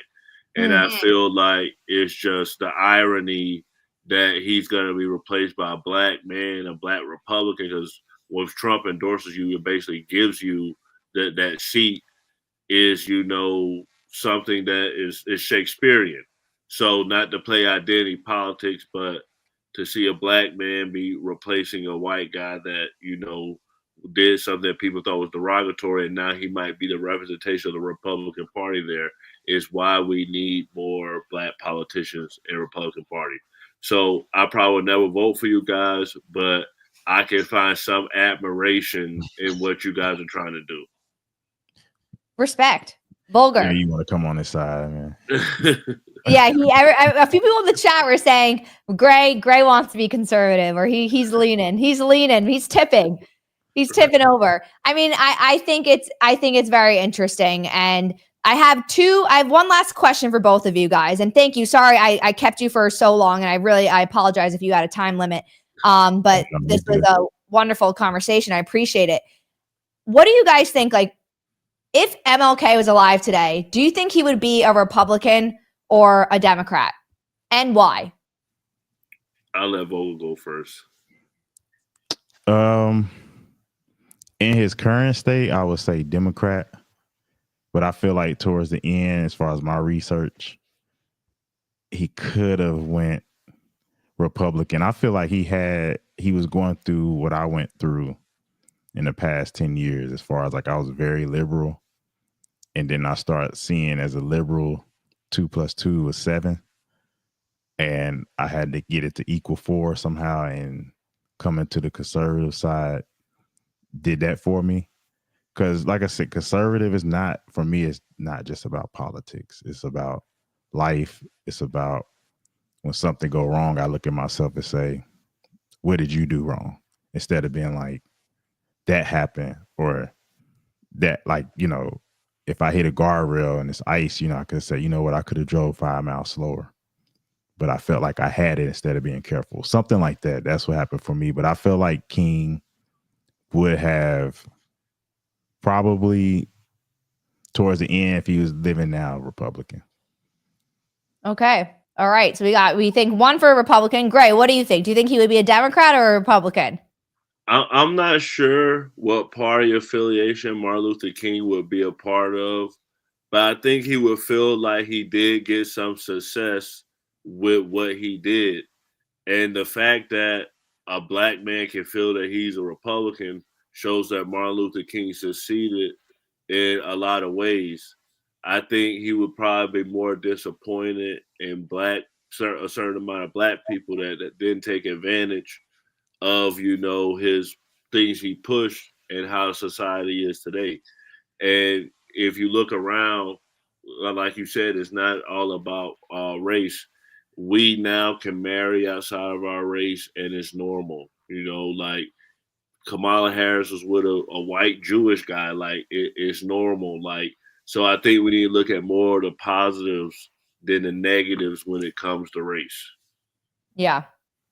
And I feel like it's just the irony that he's going to be replaced by a Black man, a Black Republican, because when Trump endorses you, it basically gives you that seat is, something that is Shakespearean. So not to play identity politics, but to see a Black man be replacing a white guy that, did something that people thought was derogatory, and now he might be the representation of the Republican Party there, is why we need more Black politicians in the Republican Party. So I probably would never vote for you guys, but I can find some admiration in what you guys are trying to do. Respect. Vulgar. Yeah, you want to come on this side, man. Yeah, a few people in the chat were saying Gray wants to be conservative, or he's leaning, he's tipping. He's tipping over. I mean, I think it's very interesting. And I have one last question for both of you guys. And thank you. Sorry, I kept you for so long, and I apologize if you had a time limit. But this was a wonderful conversation. I appreciate it. What do you guys think? Like, if MLK was alive today, do you think he would be a Republican or a Democrat? And why? I'll let Vogel go first. In his current state, I would say Democrat, but I feel like towards the end, as far as my research, he could have went Republican. I feel like he was going through what I went through in the past 10 years, as far as like I was very liberal, and then I started seeing as a liberal 2 + 2 was 7, and I had to get it to equal 4 somehow, and coming to the conservative side did that for me. Because like I said, conservative is not, for me, it's not just about politics. It's about life. It's about when something go wrong, I look at myself and say, what did you do wrong? Instead of being like, that happened, or that, like, if I hit a guardrail and it's ice, I could say, you know what, I could have drove 5 miles slower, but I felt like I had it instead of being careful. Something like that. That's what happened for me. But I feel like King would have probably towards the end, if he was living now, Republican. Okay. All right. So we think one for a Republican. Gray, what do you think? Do you think he would be a Democrat or a Republican? I'm not sure what party affiliation Martin Luther King would be a part of, but I think he would feel like he did get some success with what he did. And the fact that a Black man can feel that he's a Republican shows that Martin Luther King succeeded in a lot of ways. I think he would probably be more disappointed in a certain amount of Black people that didn't take advantage of, his things he pushed and how society is today. And if you look around, like you said, it's not all about race. We now can marry outside of our race, and it's normal. Like Kamala Harris was with a white Jewish guy. Like it's normal. Like, so I think we need to look at more of the positives than the negatives when it comes to race. Yeah.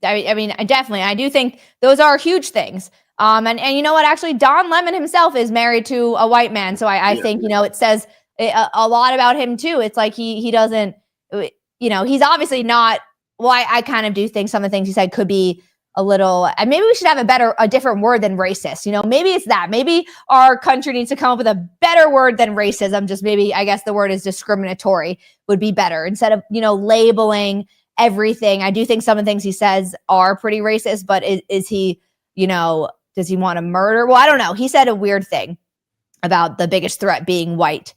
I mean, I do think those are huge things. And you know what? Actually, Don Lemon himself is married to a white man. So I think, it says a lot about him too. It's like he doesn't, he's obviously not, well, I kind of do think some of the things he said could be a little, and maybe we should have a different word than racist. Maybe it's that. Maybe our country needs to come up with a better word than racism. Just maybe, I guess the word is discriminatory would be better instead of, labeling everything. I do think some of the things he says are pretty racist, but is he, does he want to murder? Well, I don't know. He said a weird thing about the biggest threat being white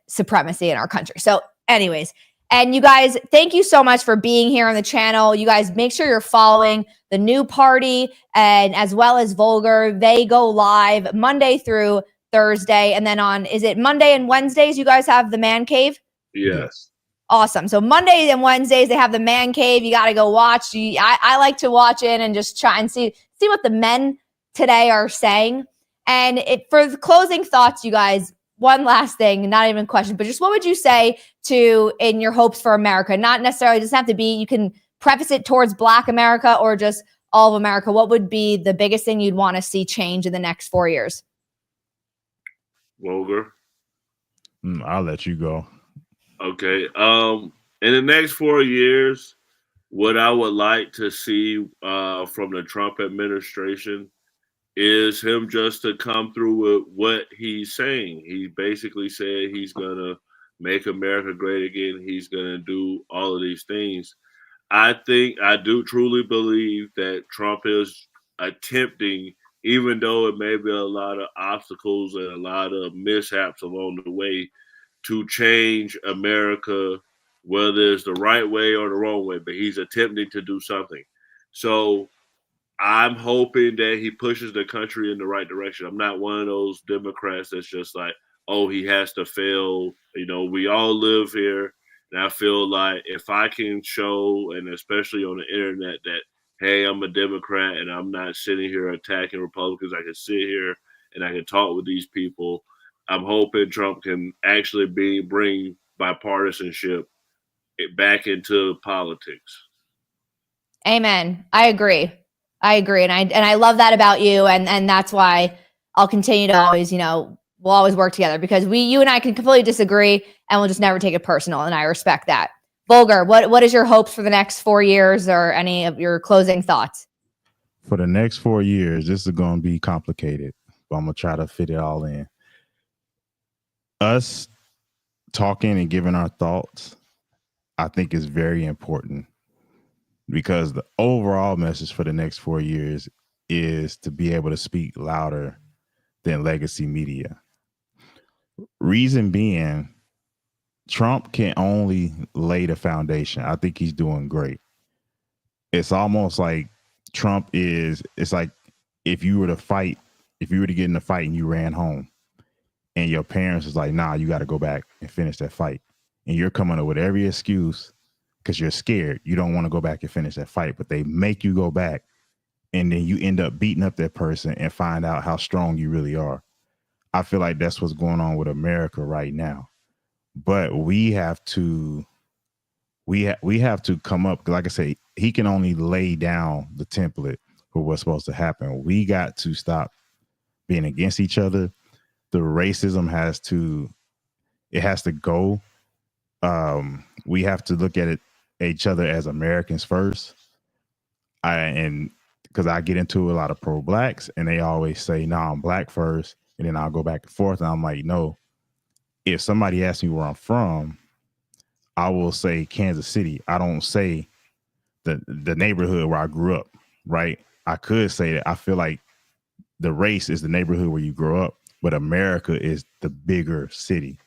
supremacy in our country. So anyways, and you guys, thank you so much for being here on the channel. You guys make sure you're following the New Party and as well as Vulgar. They go live Monday through Thursday. And then is it Monday and Wednesdays? You guys have the Man Cave? Yes. Awesome. So Mondays and Wednesdays, they have the Man Cave. You got to go watch. I like to watch it and just try and see what the men today are saying. And for the closing thoughts, you guys, one last thing, not even a question, but just what would you say in your hopes for America? Not necessarily, it doesn't have to be, you can preface it towards Black America or just all of America. What would be the biggest thing you'd want to see change in the next 4 years? Vulgar. I'll let you go. Okay. In the next 4 years, what I would like to see from the Trump administration is him just to come through with what he's saying. He basically said he's gonna make America great again. He's gonna do all of these things. I do truly believe that Trump is attempting, even though it may be a lot of obstacles and a lot of mishaps along the way, to change America, whether it's the right way or the wrong way, but he's attempting to do something. So I'm hoping that he pushes the country in the right direction. I'm not one of those Democrats that's just like, oh, he has to fail. You know, we all live here. And I feel like if I can show, and especially on the internet, that, hey, I'm a Democrat and I'm not sitting here attacking Republicans, I can sit here and I can talk with these people. I'm hoping Trump can actually bring bipartisanship back into politics. Amen. I agree. And I love that about you. And that's why I'll continue to always, we'll always work together, because you and I can completely disagree and we'll just never take it personal. And I respect that. Vulgar, what is your hopes for the next 4 years, or any of your closing thoughts? For the next 4 years, this is going to be complicated, but I'm going to try to fit it all in. Us talking and giving our thoughts, I think, is very important, because the overall message for the next 4 years is to be able to speak louder than legacy media. Reason being, Trump can only lay the foundation. I think he's doing great. It's almost like it's like if you were to get in a fight and you ran home and your parents was like, nah, you got to go back and finish that fight. And you're coming up with every excuse because you're scared. You don't want to go back and finish that fight, but they make you go back. And then you end up beating up that person and find out how strong you really are. I feel like that's what's going on with America right now. But we have to come up, like I say, he can only lay down the template for what's supposed to happen. We got to stop being against each other. The racism has to go. We have to look at each other as Americans first. Because I get into a lot of pro-blacks and they always say, no, I'm black first. And then I'll go back and forth. And I'm like, no, if somebody asks me where I'm from, I will say Kansas City. I don't say the neighborhood where I grew up, right? I could say that I feel like the race is the neighborhood where you grow up, but America is the bigger city.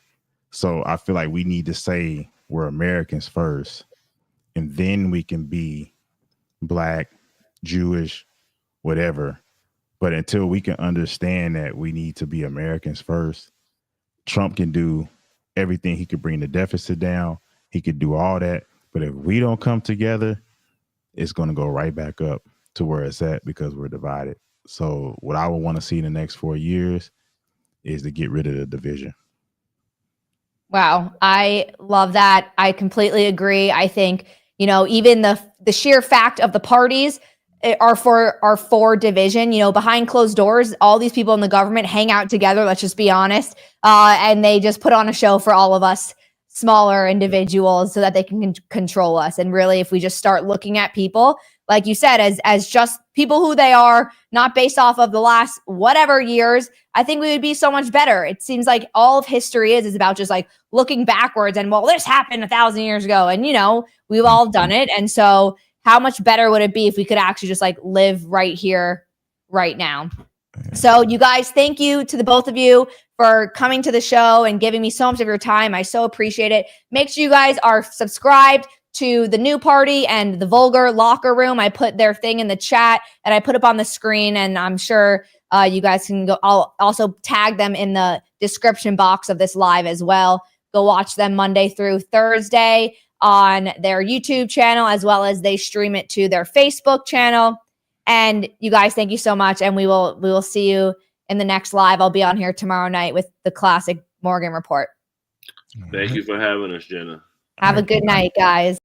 So I feel like we need to say we're Americans first, and then we can be black, Jewish, whatever. But until we can understand that we need to be Americans first, Trump can do everything. He could bring the deficit down. He could do all that. But if we don't come together, it's going to go right back up to where it's at, because we're divided. So what I would want to see in the next 4 years is to get rid of the division. Wow. I love that. I completely agree. I think, even the sheer fact of the parties are for division. Behind closed doors, all these people in the government hang out together, let's just be honest, and they just put on a show for all of us smaller individuals so that they can control us. And really, if we just start looking at people, like you said, as just people who they are, not based off of the last whatever years, I think we would be so much better. It seems like all of history is about just like looking backwards and, well, this happened 1,000 years ago. And, we've all done it. And so how much better would it be if we could actually just like live right here, right now? So you guys, thank you to the both of you for coming to the show and giving me so much of your time. I so appreciate it. Make sure you guys are subscribed to the New Party and the Vulgar Locker Room. I put their thing in the chat and I put up on the screen, and I'm sure you guys can go. I'll also tag them in the description box of this live as well. Go watch them Monday through Thursday on their YouTube channel, as well as they stream it to their Facebook channel. And you guys, thank you so much. And we will see you in the next live. I'll be on here tomorrow night with the classic Morgan Report. Thank you for having us, Jenna. Have a good night, guys.